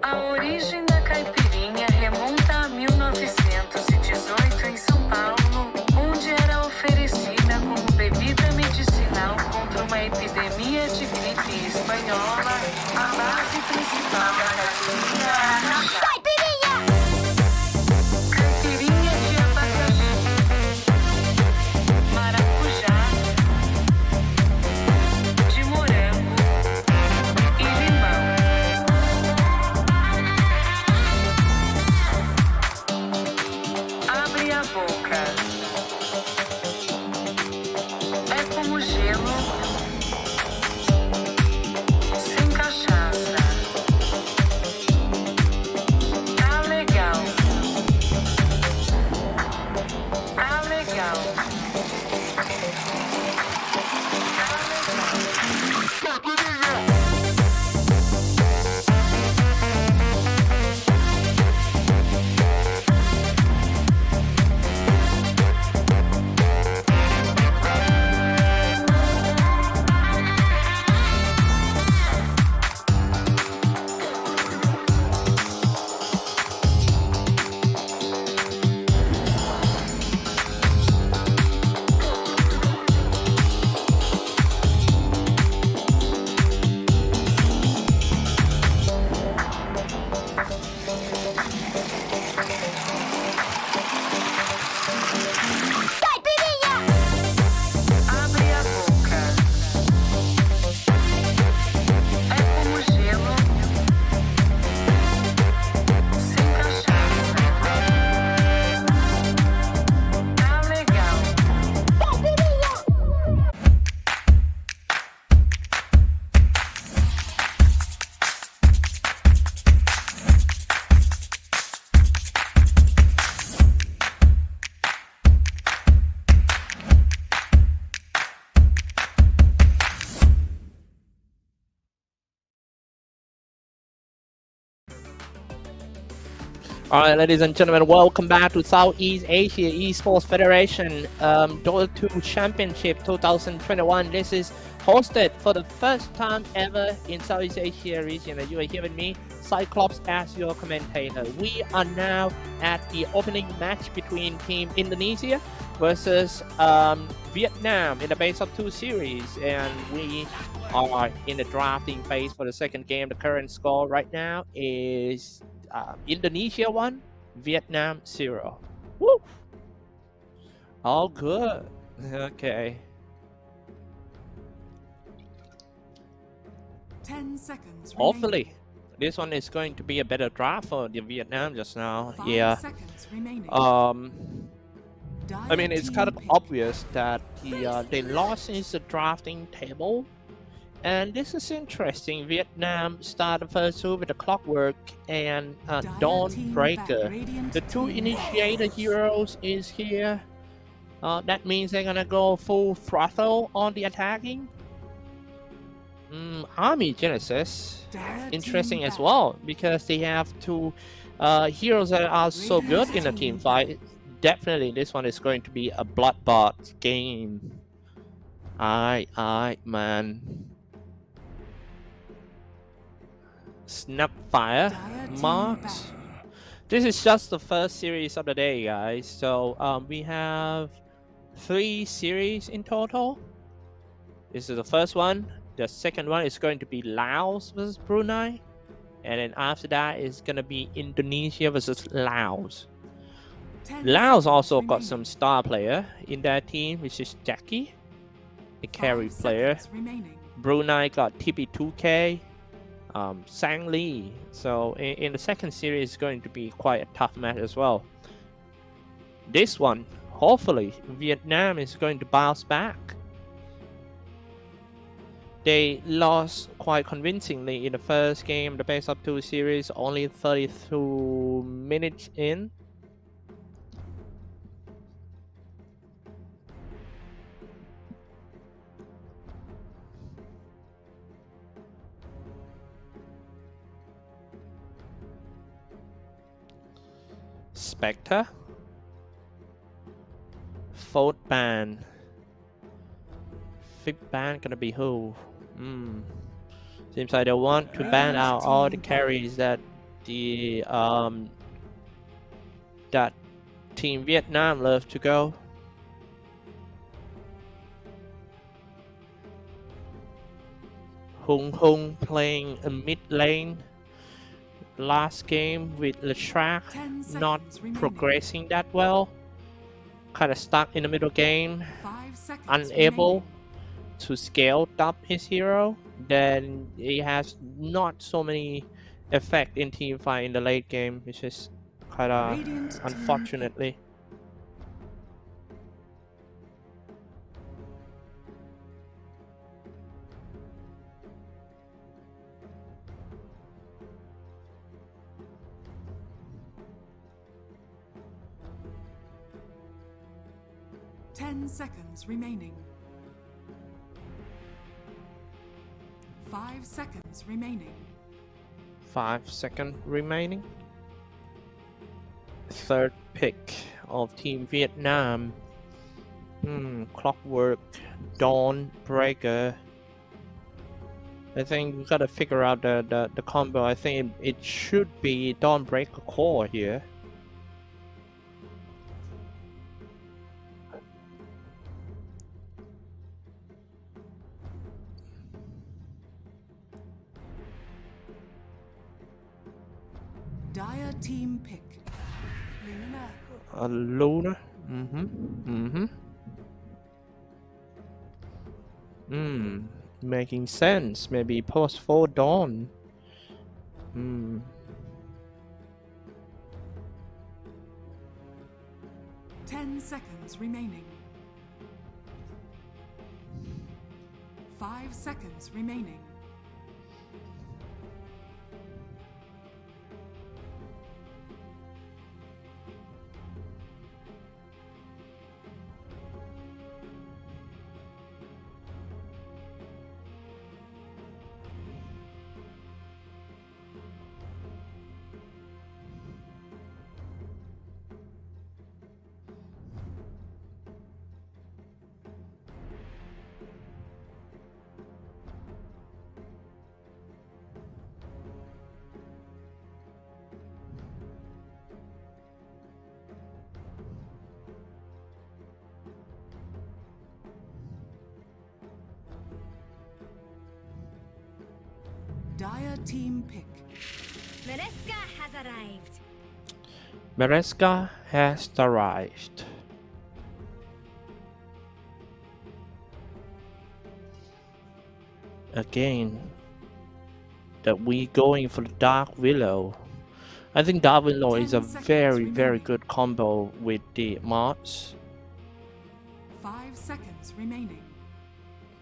A origem da caipirinha remonta a 1918 em São Paulo, onde era oferecida como bebida medicinal contra uma epidemia de gripe espanhola. A base principal da caipirinha era a cachaça. Caipirinha de abacaxi, maracujá, de morango e limão. Abre a boca. É como gelo sem cachaça. Tá legal. Tá legal. Abre a boca. É como gelo sem cachaça. Tá legal. Alright, ladies and gentlemen, welcome back to Southeast Asia Esports Federation Dota 2 Championship 2021. This is hosted for the first time ever in Southeast Asia region. And you are here with me, Cyclops, as your commentator. We are now at the opening match between Team Indonesia versus Vietnam in the base of 2 series. And we are in the drafting phase for the second game. The current score right now is Indonesia 1, Vietnam 0. Woo! All good. Okay. 10 seconds remaining. Hopefully, this one is going to be a better draft for the Vietnam just now. 5 Yeah. seconds remaining. I mean, it's kind of obvious that they lost in the drafting table. And this is interesting. Vietnam started first two with the Clockwork and Dawnbreaker. The 2 initiator heroes is here. That means they're gonna go full throttle on the attacking. Army Genesis, interesting as well, because they have 2 heroes that are so good in a team fight. Definitely, this one is going to be a bloodbath game. Aye, man. Snapfire, Marks. This is just the first series of the day, guys. So we have 3 series in total. This is the first one. The second one is going to be Laos versus Brunei. And then after that is going to be Indonesia versus Laos. Laos also got some star player in their team, which is Jackie, a carry player. Brunei got TP2K, Sang Lee. So in the second series, it's going to be quite a tough match as well. This one, hopefully, Vietnam is going to bounce back. They lost quite convincingly in the first game, the best of 2 series, only 32 minutes in. Spectre, Fold Ban, fifth ban gonna be who? Seems like they want to ban out all the carries that the that Team Vietnam love to go. Hung Hung playing a mid lane last game with Leshrac not progressing that well. Kind of stuck in the middle game, 5 seconds unable remaining. to scale up his hero. Then he has not so many effect in team fight in the late game, which is kind of unfortunately. Seconds remaining. 5 seconds remaining. 5 seconds remaining. Third pick of Team Vietnam. Clockwork, Dawnbreaker. I think we gotta figure out the combo. I think it should be Dawnbreaker core here. Dire team pick. Luna. Luna. Making sense. Maybe post 4 Dawn. 10 seconds remaining. 5 seconds remaining. Dire team pick. Mereska has arrived. Mereska has arrived. Again, that we going for the Dark Willow. I think Dark Willow is a very good combo with the mods. 5 seconds remaining.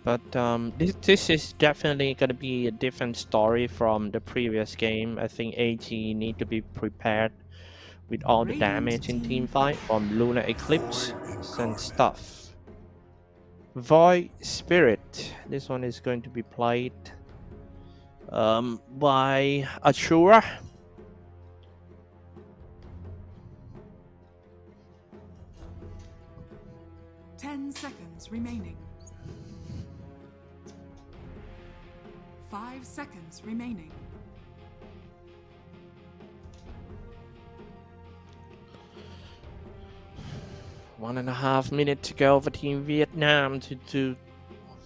But this is definitely gonna be a different story from the previous game. I think AT need to be prepared with all the damage in team fight from Lunar Eclipse and stuff. Void Spirit. This one is going to be played by Ashura. Seconds remaining. 5 seconds remaining. One and a half minutes to go for Team Vietnam to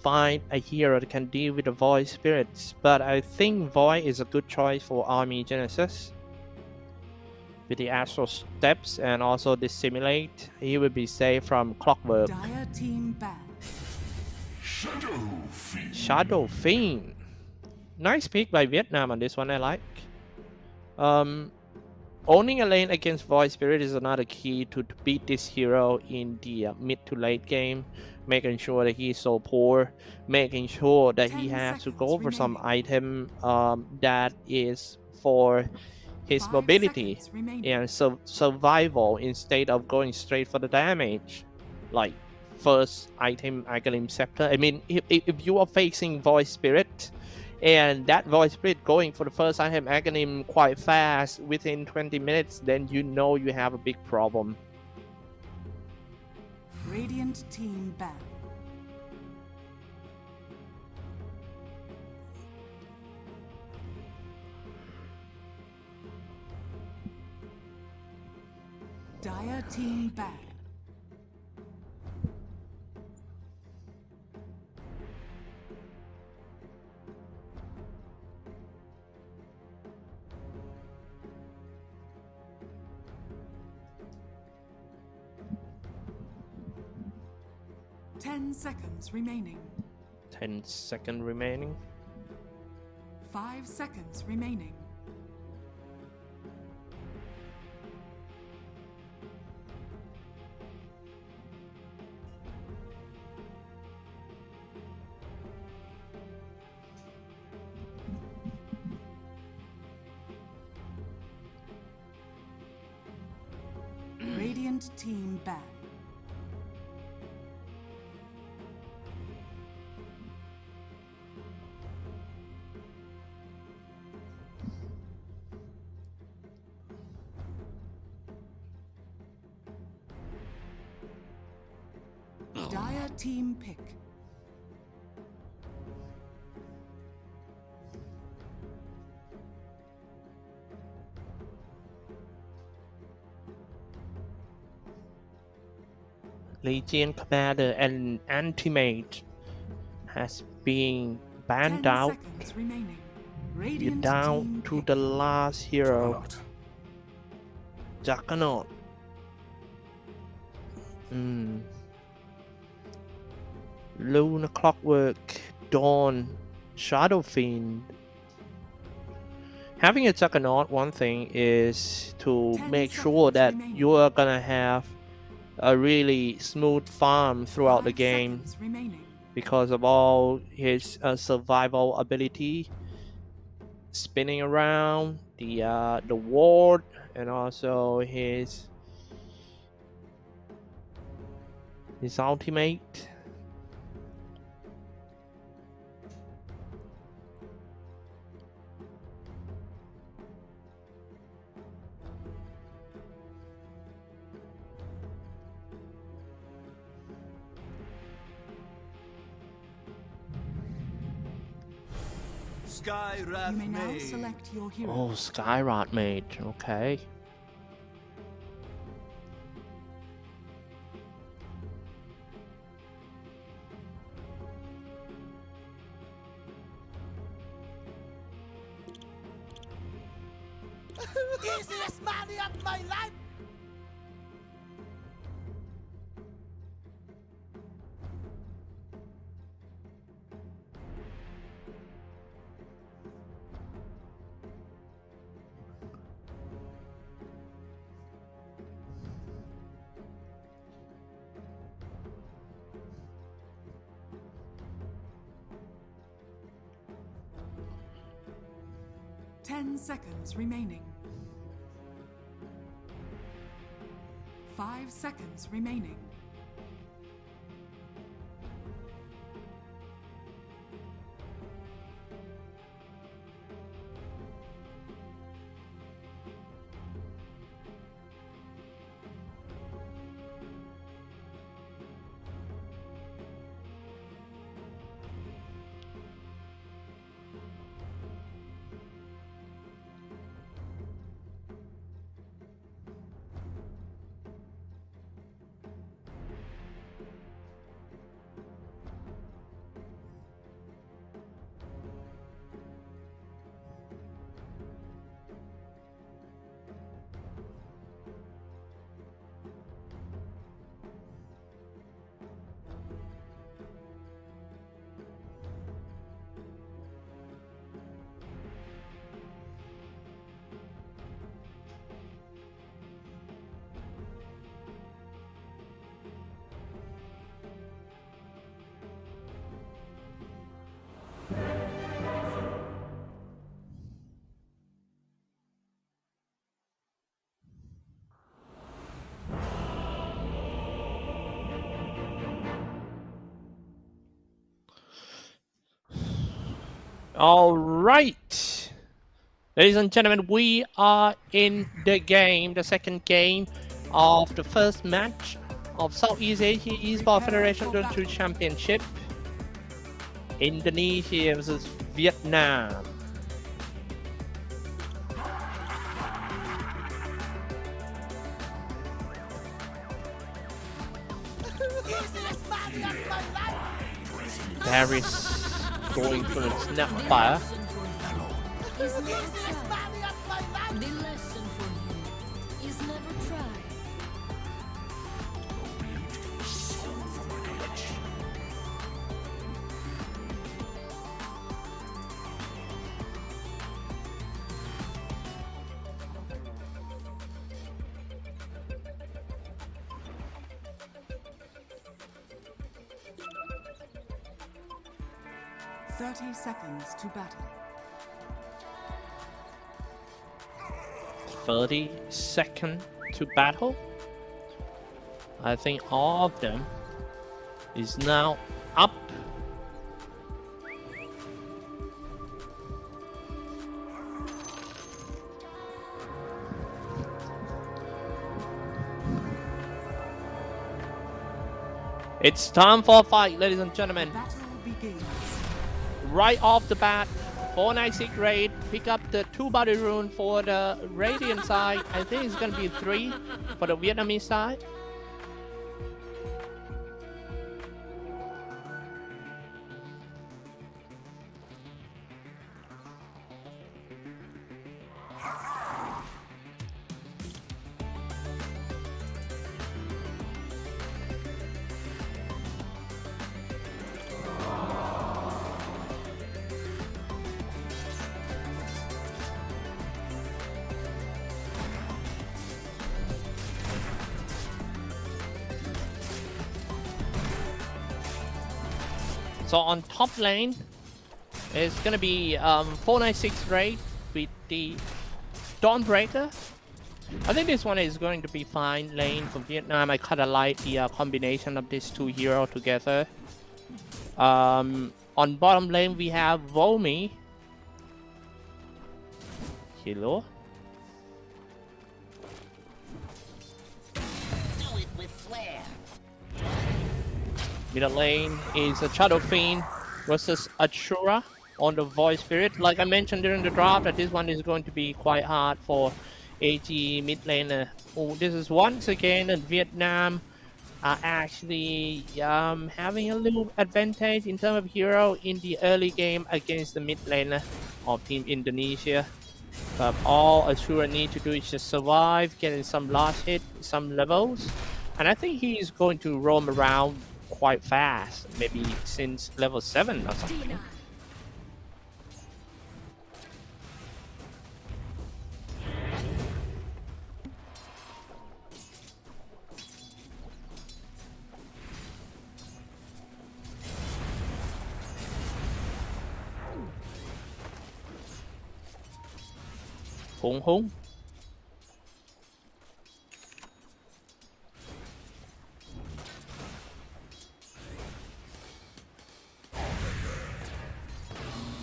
find a hero that can deal with the Void Spirits. But I think Void is a good choice for Army Genesis. With the Astral Steps and also Dissimulate, he will be safe from Clockwork. Dire team ban. Shadow Fiend. Nice pick by Vietnam on this one, I like. Owning a lane against Void Spirit is another key to beat this hero in the mid to late game. Making sure that he's so poor. Making sure that he has to go for some item that is for his mobility and survival instead of going straight for the damage. Like first item Aghanim Scepter. I mean, if you are facing Void Spirit and that Void Spirit going for the first item Aghanim quite fast within 20 minutes, then you know you have a big problem. Radiant team ban. Dire team ban. Ten seconds remaining. 10 seconds remaining. 5 seconds remaining. Radiant team ban. Dire team pick. Legion Commander and Antimate has been 10 banned out. seconds remaining. You're Radiant down team to pick. the last hero. Juggernaut. Luna Clockwork, Dawn, Shadow Fiend. Having a Juggernaut, one thing is to 10 make sure seconds that remaining. you are gonna have a really smooth farm throughout the 5 game seconds remaining. because of all his survival ability, spinning around the ward, and also his ultimate. You may now select your hero. Oh, Skyrat Mage, okay. Easiest money of my life! Ten seconds remaining. 5 seconds remaining. All right, ladies and gentlemen, we are in the game, the second game of the first match of Southeast Asia Esports Federation Dota2 Championship. Indonesia versus Vietnam. Darius going for the Snapfire. Is never try. The lesson for him is never try. Thirty seconds to battle. 30 seconds to battle. I think all of them is now up. It's time for a fight, ladies and gentlemen. Battle begins. Right off the bat, 496 raid, pick up the 2 body rune for the Radiant side. I think it's gonna be 3 for the Vietnamese side. So on top lane, it's gonna be 496 raid with the Dawnbreaker. I think this one is going to be fine lane for Vietnam. I kinda like the combination of these 2 heroes together. On bottom lane we have Vomi. Hello. Do it with flair. Middle lane is a Shadow Fiend versus Ashura on the Void Spirit. Like I mentioned during the draft, that this one is going to be quite hard for AG mid laner. Oh, this is once again in Vietnam are actually having a little advantage in terms of hero in the early game against the mid laner of Team Indonesia. But all Ashura need to do is just survive, getting some last hit, some levels, and I think he is going to roam around quite fast, maybe since level 7 or something. Hung hung.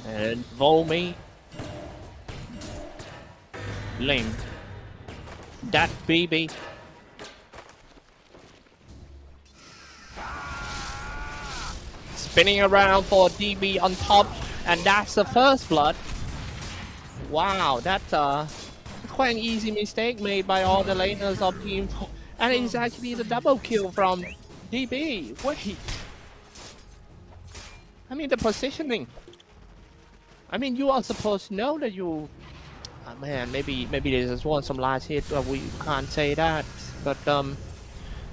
And Volme. Link. That BB. Spinning around for DB on top, and that's the first blood. Wow, that's quite an easy mistake made by all the laners of team, and it's actually the double kill from DB. Wait, I mean the positioning. I mean you are supposed to know that you. Man, maybe they just want some last hit, but we can't say that. But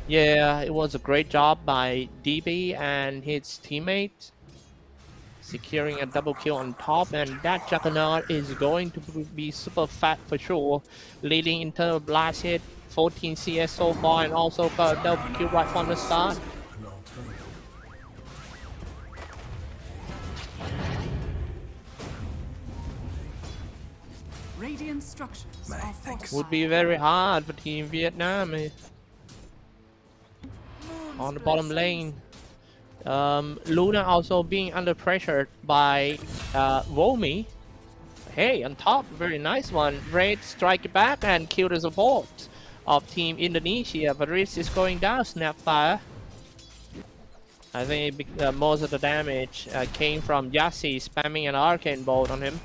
yeah, it was a great job by DB and his teammate, securing a double kill on top, and that Juggernaut is going to be super fat for sure, leading in terms of last hit, 14 CS so far, and also got a double kill right from the start. Radiant structures are fortified. Would be very hard for Team Vietnam on the bottom lane. Luna also being under pressure by Vomi. Hey, on top, very nice one. Raid strike it back and kill the support of Team Indonesia. But Riz is going down, Snapfire. I think most of the damage came from Yassi spamming an arcane bolt on him.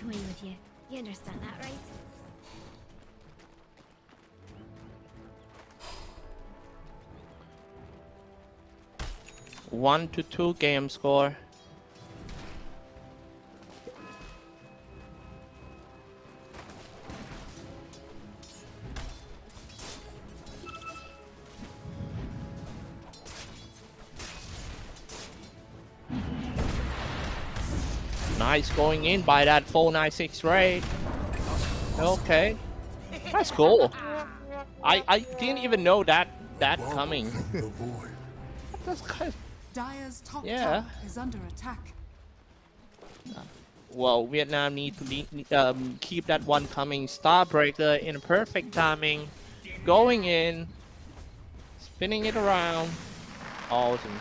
toy with you. You understand that, right? One to two game score. Nice going in by that 496 raid. Okay, that's cool. I didn't even know that coming. That's kind of, Dire's top yeah. tower is under attack. Well, Vietnam need to keep that one coming. Starbreaker in a perfect timing, going in, spinning it around. Awesome.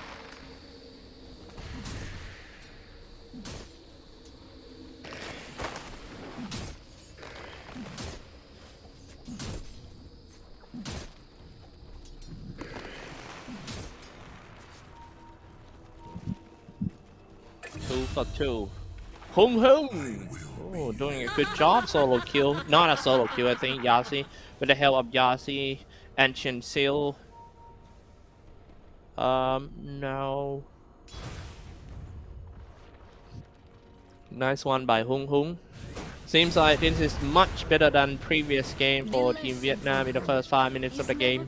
Two for two. Hung Hung! Oh, doing a good job solo kill. Not a solo kill, I think, Yasi. With the help of Yasi, Ancient Seal. No. Nice one by Hung Hung. Seems like this is much better than previous game for Team Vietnam in the first 5 minutes of the game.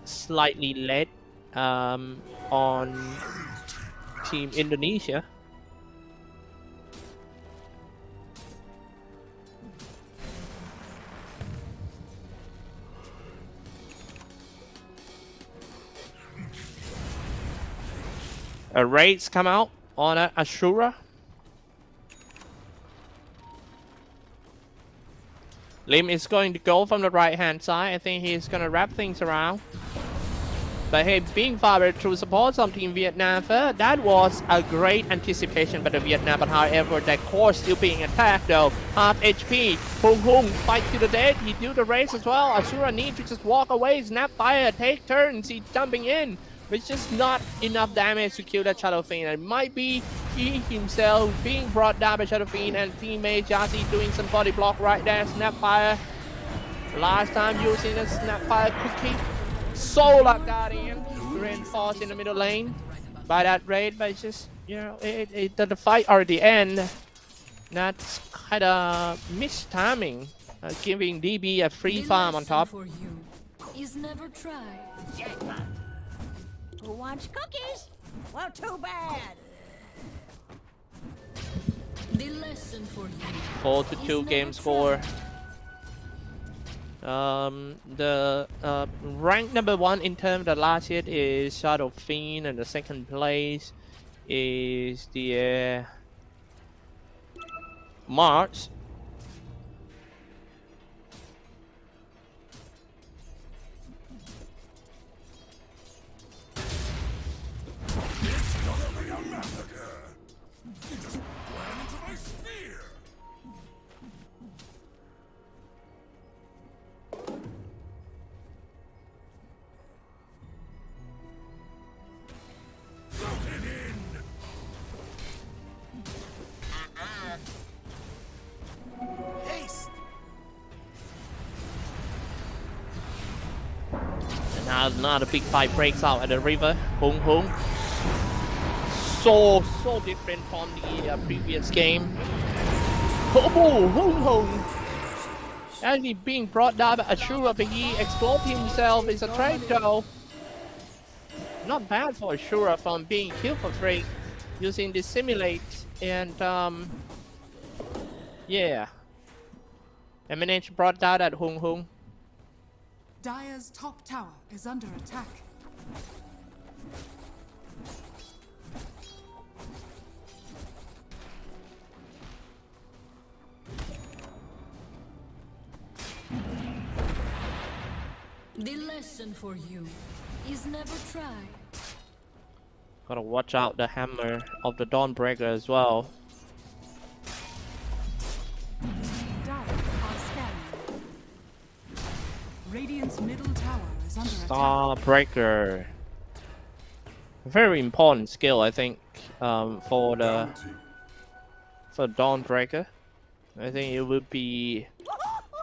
Slightly late on Team Indonesia. A raids come out on Ashura. Lim is going to go from the right hand side. I think he's going to wrap things around. But hey, being fired to support some Team Vietnam first, that was a great anticipation by the Vietnam. But however, that core still being attacked though. Half HP. Hung Hung fight to the death. He do the race as well. Ashura need to just walk away. Snapfire, take turns. He's jumping in. But it's just not enough damage to kill that Shadow Fiend. It might be he himself being brought down by Shadow Fiend and teammate Yasi doing some body block right there. Snapfire. Last time using a Snapfire cookie. Solar Guardian reinforced in the middle lane by that raid, but it's just, you know, the fight already end. That's kind of missed timing, giving DB a free farm on top. For you is never try. Who wants cookies? Well, too bad. The lesson for you. 4-2 game score. The rank number 1 in terms of the last hit is Shadow Fiend, and the second place is the Mars. Now the big fight breaks out at the river. Hung Hung. So different from the previous game. Oh, Hung Hung. Actually being brought down by Ashura, but he explodes himself. It's a trade though. Not bad for Ashura from being killed for free using the simulate, and yeah. And managed to brought down at Hung Hung. Dire's top tower is under attack. The lesson for you is never try. Gotta watch out the hammer of the Dawnbreaker as well. Dire are scanning. Radiant's middle tower is under attack. Starbreaker. Very important skill, I think, for for Dawnbreaker. I think it will be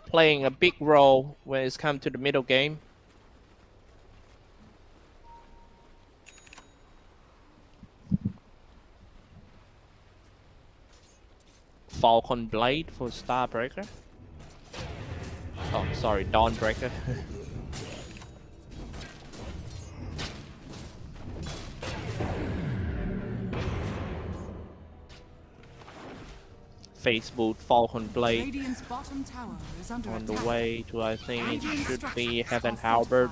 playing a big role when it's come to the middle game. Falcon Blade for Starbreaker. Oh, sorry, Dawnbreaker. Facebook Falcon Blade Radiant's bottom tower is under on the attack. way to, I think it Radiant should be structures Heaven are Halberd.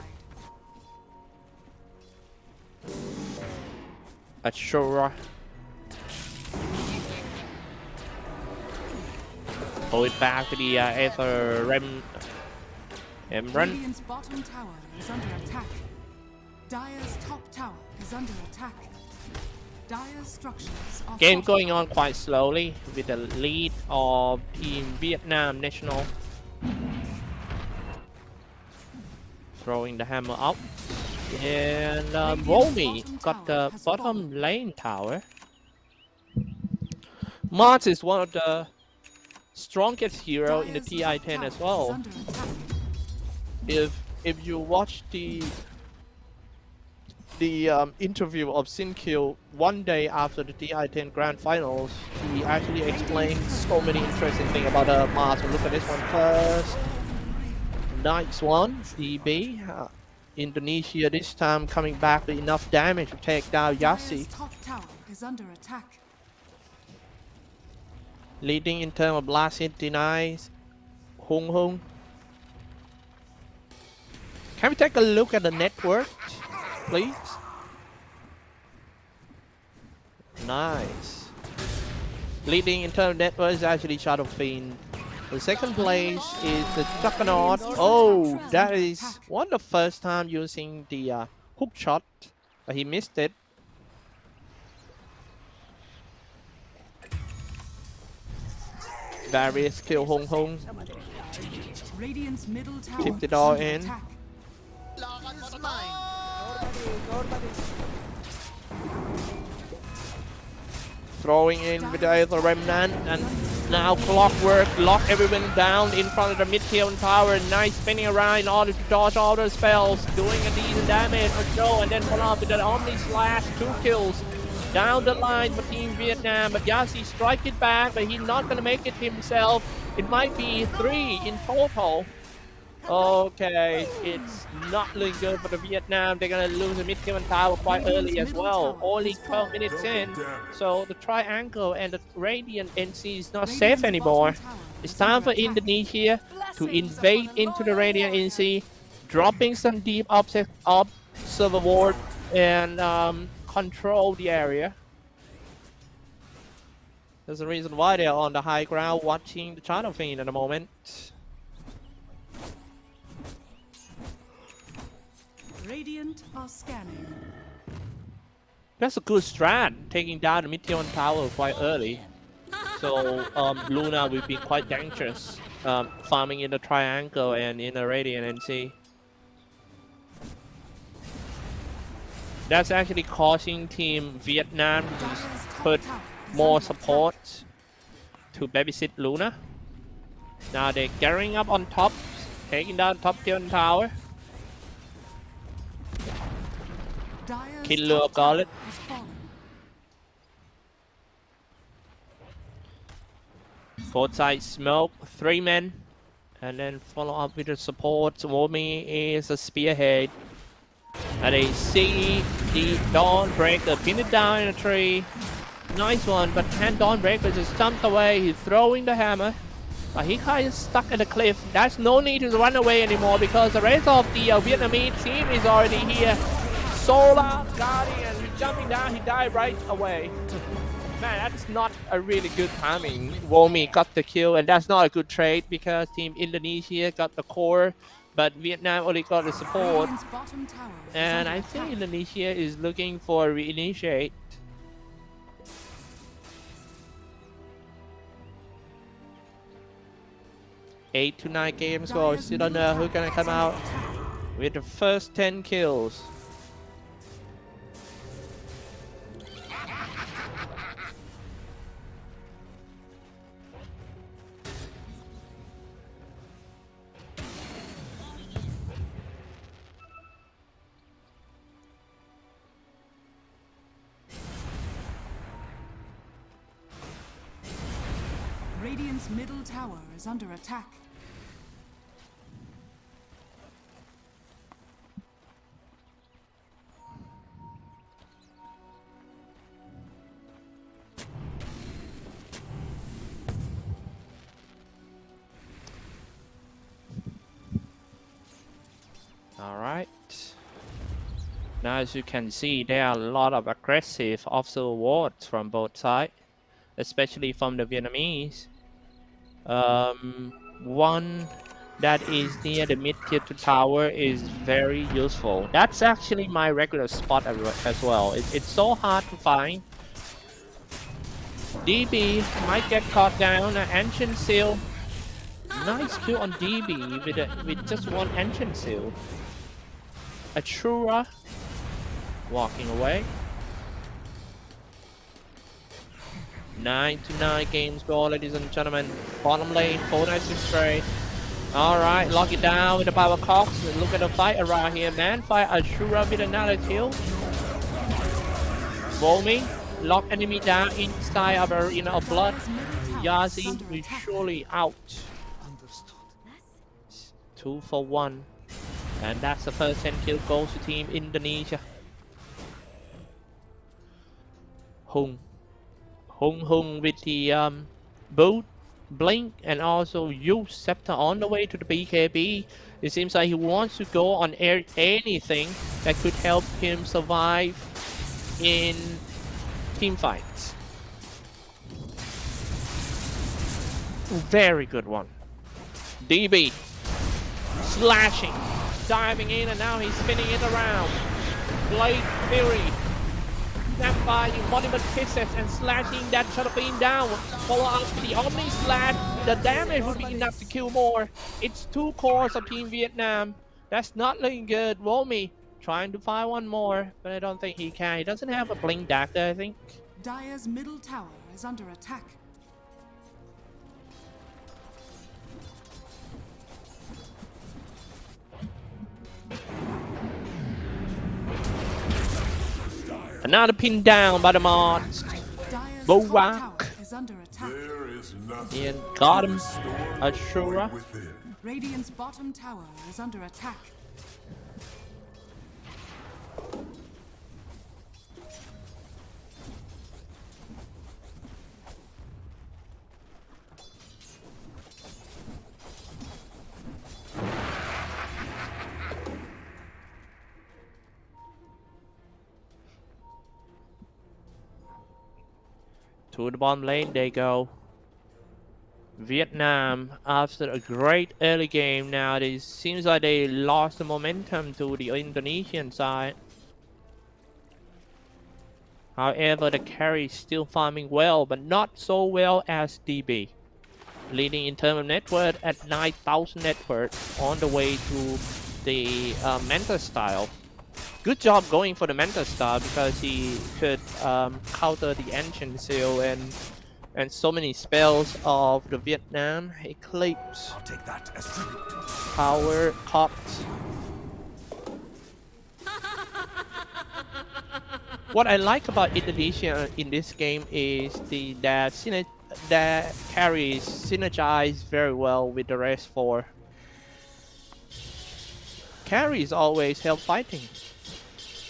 fortified. Ashura. Pull it back to the Aether Emran. Radiant's bottom tower is under attack. Dire's top tower is under attack. Dire's structures are Game going fortified. on quite slowly with the lead of Team Vietnam National. Throwing the hammer up. And Romy got the bottom lane tower. Mars is one of the strongest hero in the Dire's top TI-10 tower as is well. under attack. If you watch the interview of Sinkill one day after the TI-10 Grand Finals, he actually explained so many interesting things about Mars. So look at this one first. Nice one, DB. Indonesia this time coming back with enough damage to take down Yassi. Dire's top tower is under attack. Leading in terms of blast hit denies. Hung Hung. Can we take a look at the network, please? Nice. Leading in terms of network is actually Shadow Fiend. The second place is the Juggernaut. Oh, that is one of the first time using the hook shot, but he missed it. Various kill Hung Hung. Radiant's middle tower Tipped it is all under in. attack. Throwing in with the other remnant, and now Clockwork lock everyone down in front of the mid-tier tower. Nice spinning around in order to dodge all the spells, doing a decent damage for Joe, and then follow up with the Omni Slash, 2 kills down the line for Team Vietnam. But Yassi strike it back, but he's not gonna make it himself. It might be 3 in total. Okay, it's not looking good for the Vietnam. They're gonna lose the mid-tier tower quite early as well. Only 12 minutes in, so the triangle and the Radiant NC is not safe anymore. It's time for Indonesia to invade into the Radiant NC, dropping some deep observer ward and control the area. There's a reason why they're on the high ground watching the Channel Fiend at the moment. Radiant are scanning. That's a good strat, taking down the mid-tier tower quite early. So Luna will be quite dangerous, farming in the triangle and in the Radiant NC. That's actually causing Team Vietnam to Dire's top put tower is more under support attack. to babysit Luna. Now they're gearing up on top, taking down top tier tower. Dire's Killer top got tower it. has fallen. Both sides smoke, 3 men, and then follow up with the support. Womi is a spearhead. And they see the Dawnbreaker pin it down in a tree. Nice one, but can Dawnbreaker just jumped away? He's throwing the hammer, but he kind of stuck at the cliff. There's no need to run away anymore because the rest of the Vietnamese team is already here. Solar Guardian, he's jumping down, he died right away. Man, that's not a really good timing. Womi got the kill, and that's not a good trade because Team Indonesia got the core, but Vietnam only got the support. Radiant's bottom tower is And under I think attack. Indonesia is looking for a reinitiate. Eight to 9 games score. Dire's Still don't middle know who's gonna tower come is out under attack. with the first 10 kills. Radiant's middle tower is under attack. Alright. Now as you can see, there are a lot of aggressive offshore awards from both sides, especially from the Vietnamese. One that is near the mid-tier 2 tower is very useful. That's actually my regular spot as well. It's so hard to find. DB might get caught down. An Ancient Seal. Nice kill on DB with just one Ancient Seal. Achura walking away. 9-9 game score, ladies and gentlemen. Bottom lane, 4 nights straight. Alright, lock it down with the power cox. Look at the fight around here, man. Fight Ashura with another kill. Roaming, lock enemy down inside of a arena of blood. Yazi is surely out. 2 for 1. And that's the first 10 kill goes to Team Indonesia. Hung with the boot, blink, and also use scepter on the way to the BKB. It seems like he wants to go on anything that could help him survive in team fights. Very good one. DB slashing, diving in, and now he's spinning it around. Blade Fury snapfiring multiple kisses and slashing that Chmapionship down. Follow up with the Omni Slash. The damage would be enough to kill more. It's 2 cores of Team Vietnam. That's not looking good. Romy trying to find one more, but I don't think he can. He doesn't have a blink dagger, I think. Dire's middle tower is under attack. Another pin down by the mods. Dire's Borak. top tower is under attack. There is nothing And got him. stored Ashura. within. Radiant's bottom tower is under attack. To the bottom lane they go. Vietnam, after a great early game, now it seems like they lost the momentum to the Indonesian side. However, the carry is still farming well, but not so well as DB. Leading in terms of net worth at 9,000 net worth on the way to the Mentor style. Good job going for the Mentor style because he could counter the Ancient Seal and so many spells of the Vietnam Eclipse. I'll take that as tribute. Power Cops. What I like about Indonesia in this game is that carries synergize very well with the rest 4. Carries always help fighting.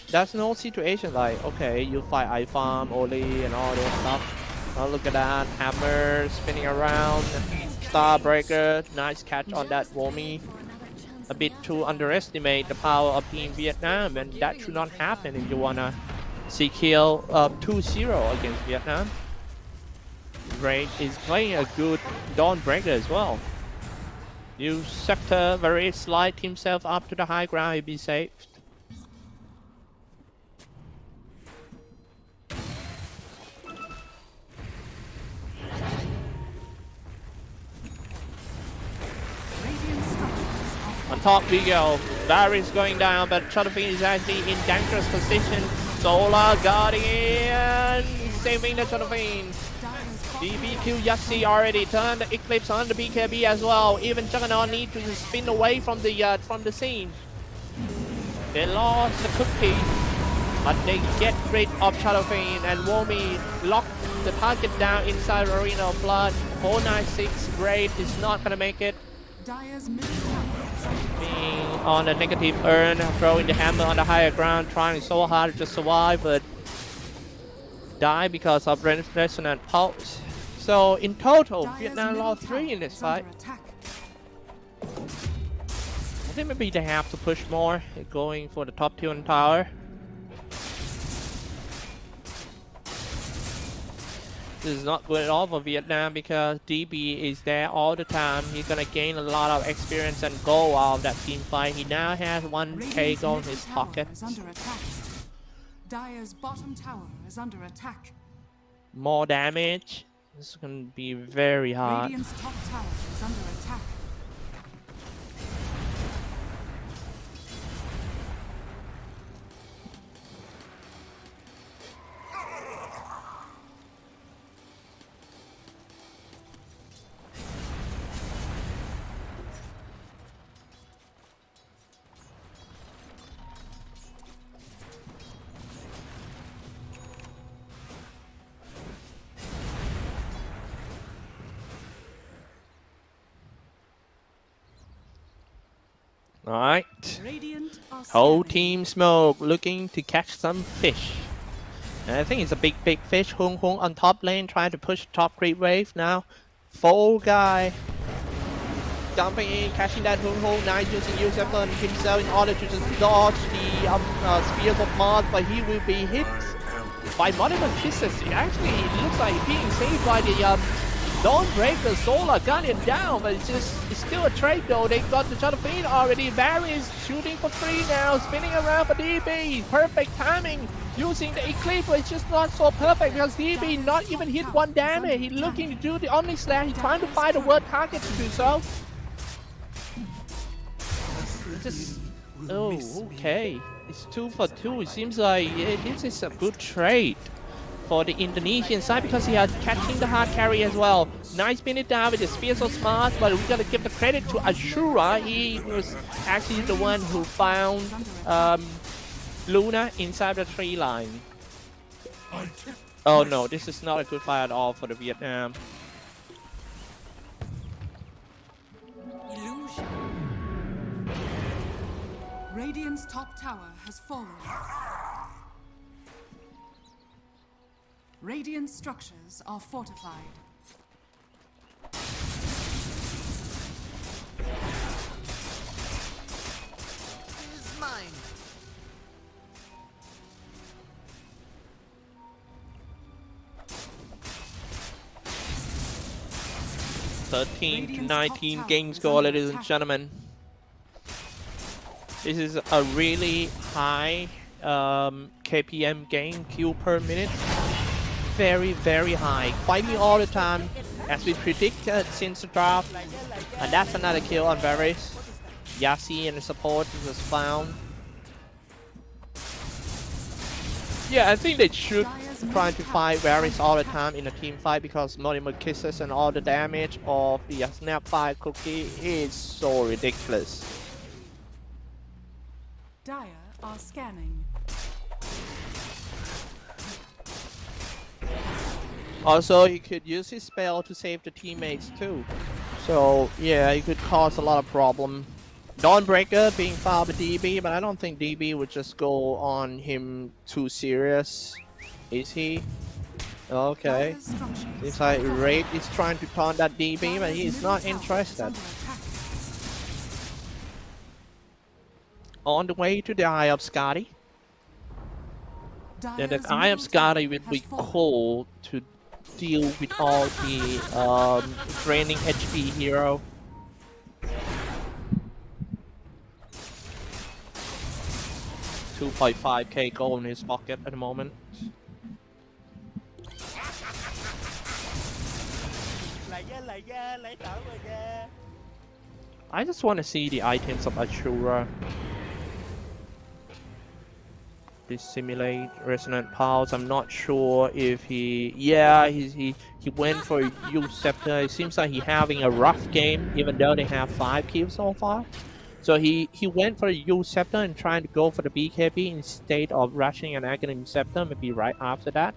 There's no situation like, okay, you fight I farm, Oli, and all those stuff. Oh, look at that, hammer spinning around, Starbreaker, nice catch on that Womi. A bit too underestimate the power of Team Vietnam, and that should not happen if you wanna see kill 2-0 against Vietnam. Drake is playing a good Dawnbreaker as well. Use Scepter, very slide himself up to the high ground, he'll be safe. On top we go. Barry's going down, but Chmapionship is actually in dangerous position. Solar Guardian saving the Chmapionship. DBQ Yassi already turned the Eclipse on the BKB as well. Even Juggernaut need to spin away from the scene. They lost the cookie. But they get rid of Shadowfiend and Womi lock the target down inside Arena of Blood. 496 Raid is not gonna make it. Dire's middle tower is under Being on a negative earn, throwing the hammer on the higher ground, trying so hard to survive, but die because of resonant pulse. So in total, Dire's Vietnam middle lost 3 in tower this is fight. under attack. I think maybe they have to push more, going for the top 2 tower. This is not good at all for Vietnam because DB is there all the time. He's gonna gain a lot of experience and gold out of that team fight. He now has 1k Radiant's gold in middle his tower pocket. is under attack. Dire's bottom tower is under attack. More damage. This is gonna be very hard. Radiant's top tower is under attack. Alright. Radiant are Whole scanning. team smoke looking to catch some fish. And I think it's a big fish. Hung Hung on top lane trying to push top creep wave now. Full guy. Dumping in, catching that Hung Hung. Nice using Yusef himself in order to just dodge the spears of Mars, but he will be hit by multiple kisses. It actually looks like being saved by the Dawnbreaker Solar gun it down, but it's still a trade though. They got the Shadowfiend already. Varys shooting for 3 now, spinning around for DB. Perfect timing using the Eclipse, but it's just not so perfect because DB not even hit 1 damage. He's looking to do the Omni Slash. He's trying to find the word target to do so. Just, oh, okay. It's 2 for 2. It seems like this is a good trade for the Indonesian side because he has catching the hard carry as well. Nice pin it down with the spear so smart, but we gotta give the credit to Ashura. He was actually the one who found Luna inside the tree line. Oh no, this is not a good fight at all for the Vietnam. Radiant's top tower has fallen. Radiant structures are fortified. Is mine. To 19 game score, ladies and gentlemen. This is a really high KPM game, kill per minute. Very, very high. Fighting all the time, as we predicted since the draft. And that's another kill on Varys. Yassi and the support was found. Yeah, I think they should try to fight Varys all the time in a team fight because multiple kisses and all the damage of the Snapfire cookie is so ridiculous. Dire are scanning. Also, he could use his spell to save the teammates too. So yeah, it could cause a lot of problem. Dawnbreaker being fouled by DB, but I don't think DB would just go on him too serious. Is he? Okay. Dire's structures It's are like fortified. Raid is trying to taunt that DB, but Dire's he's middle not tower is interested. under attack. On the way to the Eye of Scotty. Yeah, the Dire's Eye of middle Scotty tower will be has fallen. cool to deal with all the draining HP hero. $2.5k gold in his pocket at the moment. I just want to see the items of Ashura. Simulate resonant pulse. I'm not sure if he went for use scepter. It seems like he's having a rough game even though they have 5 kills so far. So he went for a U scepter and trying to go for the BKB instead of rushing an Aghanim scepter maybe right after that.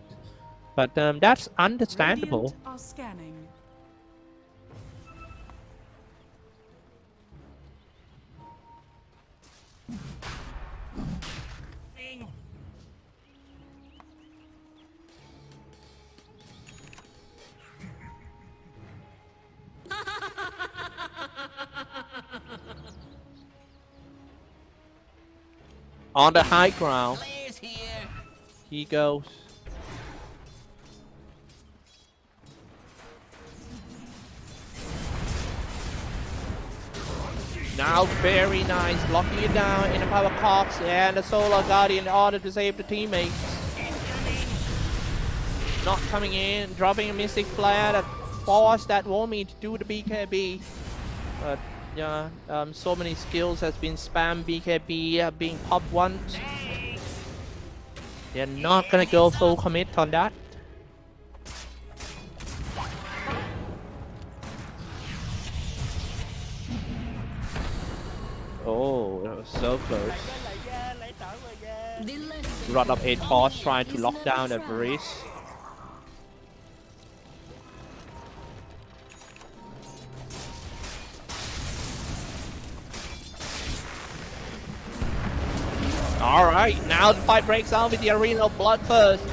But that's understandable. Radiant are scanning. On the high ground, Players here. he goes. Now very nice, blocking it down in the power cox and the Solar Guardian in order to save the teammates. Not coming in, dropping a Mystic Flare that forced that Womi to do the BKB. But yeah, so many skills has been spammed, BKB being popped once. They're not gonna go full commit on that. Oh, that was so close. The lesson Rod up 8 Force trying to lock down the Varese. Alright, now the fight breaks out with the Arena of Blood first.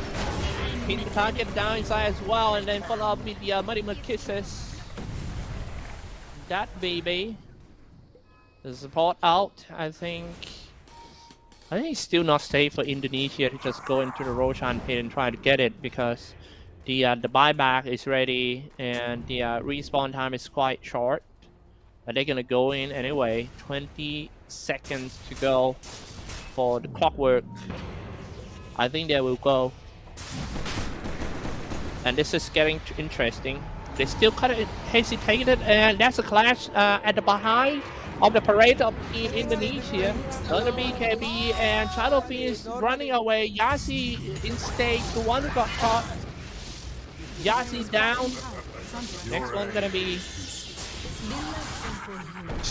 Pin the target down inside as well, and then follow up with the Multiple Kisses. That baby. The support out, I think it's still not safe for Indonesia to just go into the Roshan pit and try to get it, because the buyback is ready and the respawn time is quite short. But they're gonna go in anyway. 20 seconds to go for the clockwork. I think they will go. And this is getting interesting. They still kind of hesitated, and that's a clash at the behind of the parade of Team Indonesia. Under BKB and Shadowfiend is running away. Yasi instead, the one who got caught. Yasi down. Next one gonna be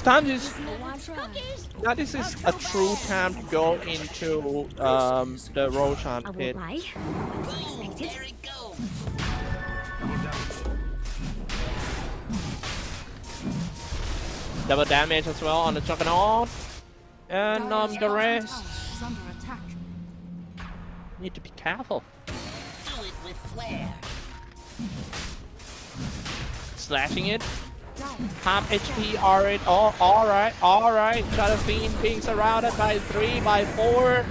time is now this is a true time to go into the Roshan I pit. won't lie. Unexpected. There it goes. Double damage as well on the Juggernaut. And Dire's the bottom rest tower is under attack. need to be careful. Do it with flair. Slashing it. Down. Half HP already. Oh, alright. Shadowfiend being surrounded by 3, by 4.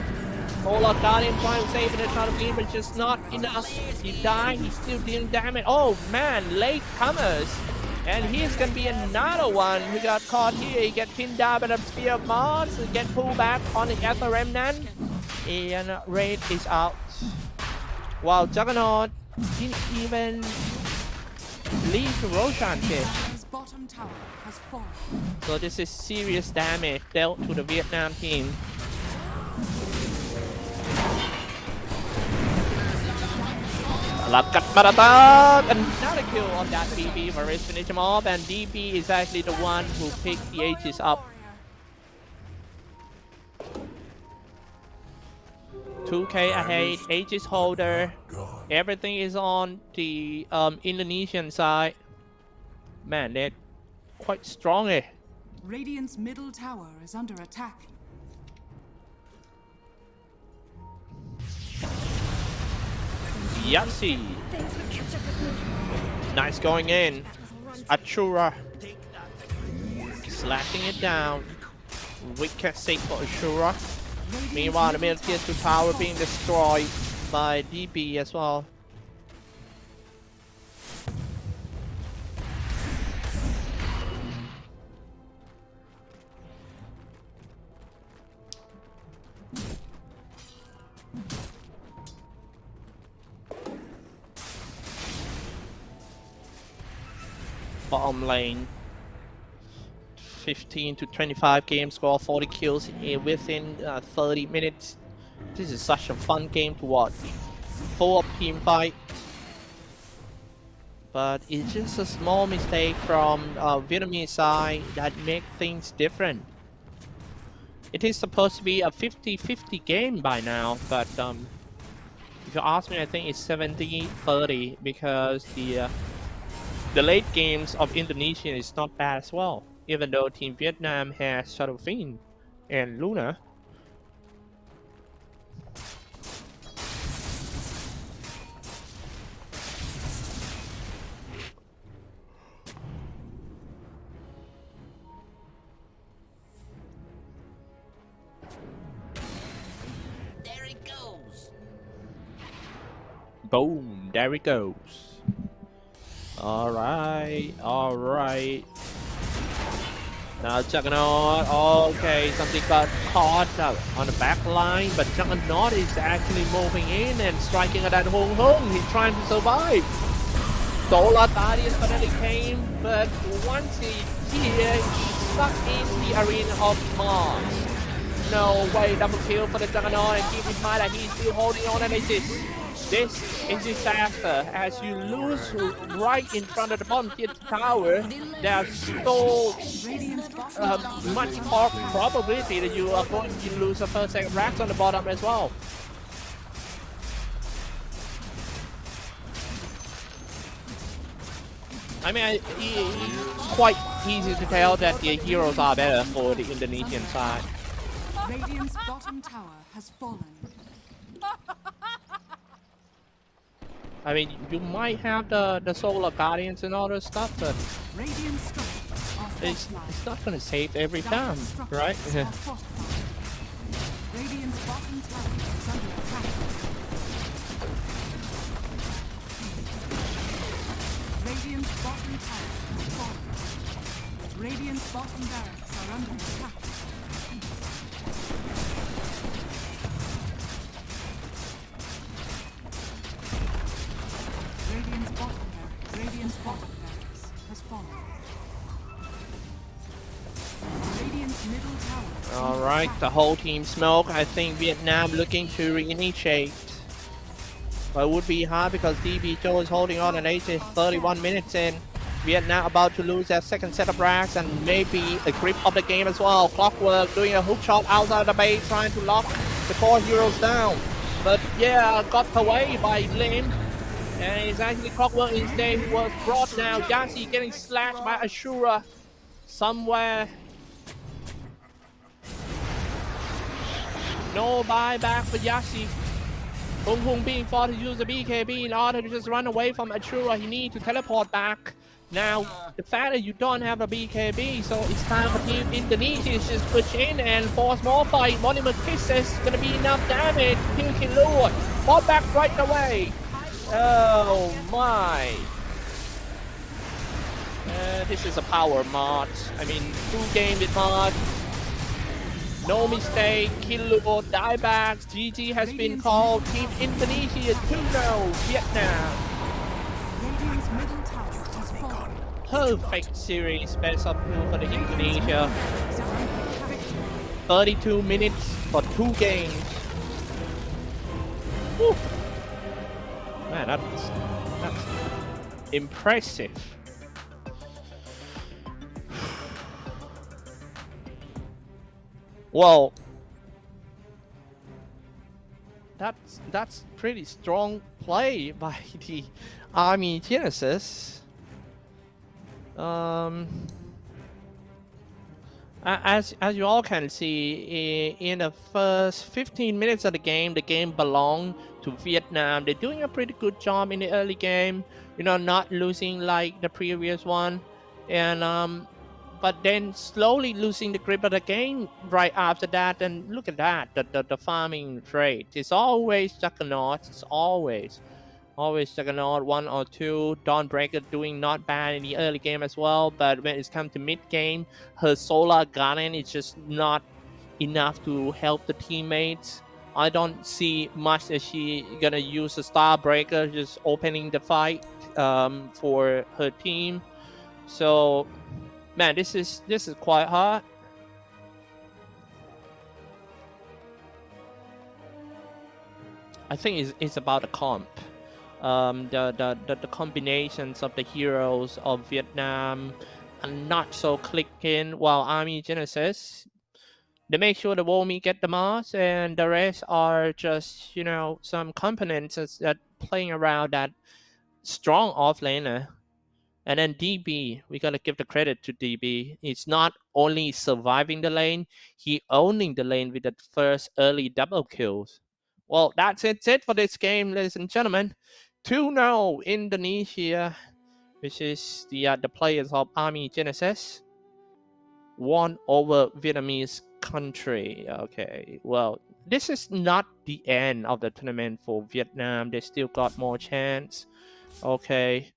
Solar Guardian trying to save the Shadowfiend, but just not enough. He died, he's still dealing damage. Oh man, late comers. And here's gonna be another one who got caught here. He get pinned down by the Spear of Mars, get pulled back on the Ether Remnant. And Raid is out. While Juggernaut didn't even leave the Roshan pit. Dire's bottom tower has fallen. So this is serious damage dealt to the Vietnam team. Lakat Maratab! Another kill on that DB. Varese finish him off, and DB is actually the one who picked the Aegis up. 2k ahead, Aegis holder. Everything is on the Indonesian side. Man, they're quite strong eh. Radiant's middle tower is under attack. Yahtzee. Things would catch up with me. Nice going in. That was a run. Achura. Slashing it down. Wicked sake for Ashura. Meanwhile, the middle tier 2 tower being destroyed by DB as well. Bottom lane. 15 to 25 game score, 40 kills within 30 minutes. This is such a fun game to watch. Full of team fight. But it's just a small mistake from Vietnamese side that make things different. It is supposed to be a 50-50 game by now, but if you ask me, I think it's 70-30 because the late games of Indonesia is not bad as well. Even though Team Vietnam has Shadow Fiend and Luna. There it goes. Boom, there it goes. Alright, alright. Now Juggernaut, okay, something got caught on the back line, but Juggernaut is actually moving in and striking at that Hung Hung. He's trying to survive. Solar Guardian finally came, but once he's stuck in the arena of Mars. No way, double kill for the Juggernaut, and keep in mind that he's still holding on and this is disaster as you lose right in front of the bottom tier tower. There's so much probability that you are going to lose a first second racks on the bottom as well. I mean, it's quite easy to tell that the heroes are better for the Indonesian side. Radiant's bottom tower has fallen. I mean, you might have the Solar Guardians and all that stuff, but it's not going to save every time, right? Radiant's bottom tower is under attack. Radiant's bottom tower has fallen. Radiant's bottom barracks are under attack. Radiant's bottom barracks has fallen. Radiant's middle tower. Alright, the whole team smoke. I think Vietnam looking to reinitiate. But it would be hard because DB Joe is holding on and 31 minutes in. Vietnam about to lose their second set of racks and maybe a grip of the game as well. Clockwork doing a hook shot outside the base, trying to lock the core heroes down. But yeah, got away by Lim. And it's actually Clockwork instead who was brought down. Yassi getting slashed by Ashura somewhere. No buyback for Yassi. Hung Hung being forced to use the BKB in order to just run away from Ashura. He needs to teleport back. Now, the fact that you don't have a BKB, so it's time for Team Indonesia to just push in and force more fight. Monument Kisses gonna be enough damage. Kill Kilua. Fall back right away. Oh my. This is a power mod. I mean, 2 games with mod. No mistake. Kilua, diebacks. GG has been called. Team Indonesia 2-0 Vietnam. Radiant's middle tower has fallen. Perfect series, best of 2 for the Indonesia. 32 minutes for 2 games. Woo. Man, that's impressive. Well, that's pretty strong play by the Army Genesis. As you all can see, in the first 15 minutes of the game belonged to Vietnam. They're doing a pretty good job in the early game, you know, not losing like the previous one, and but then slowly losing the grip of the game right after that. And look at that, the farming rate. It's always Juggernaut. It's always Juggernaut 1 or 2. Dawnbreaker doing not bad in the early game as well, but when it's come to mid game, her Solar Guardian is just not enough to help the teammates. I don't see much that she gonna use a Starbreaker just opening the fight for her team. So man, this is quite hard. I think it's about the comp. The combinations of the heroes of Vietnam are not so clicking, while Army Genesis They make sure the Wolmy get the Mars, and the rest are just, you know, some components that playing around that strong offlaner. And then DB, we gotta give the credit to DB. It's not only surviving the lane, he owning the lane with the first early double kills. Well, that's it for this game, ladies and gentlemen. 2-0 Indonesia, which is the players of Army Genesis, won over Vietnamese country. Okay, well, this is not the end of the tournament for Vietnam. They still got more chance. Okay.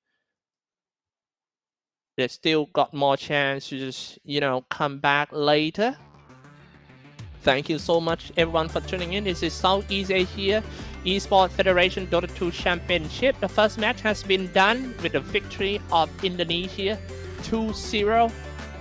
They still got more chance to just, you know, come back later. Thank you so much, everyone, for tuning in. This is Southeast Asia Esports Federation Dota 2 Championship. The first match has been done with the victory of Indonesia 2-0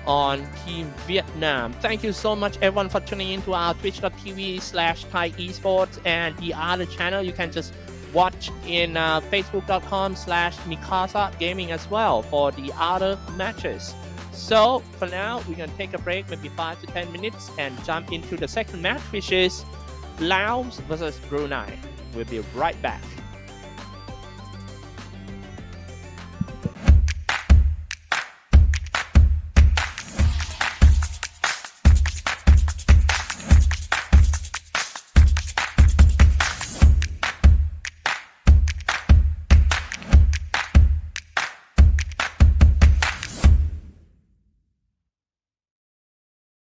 on Team Vietnam. Thank you so much, everyone, for tuning in to our twitch.tv/THAI-ESPORTS and the other channel. You can just watch in facebook.com/Mikasa Gaming as well for the other matches. So for now, we're gonna take a break, maybe 5 to 10 minutes, and jump into the second match, which is Laos versus Brunei. We'll be right back.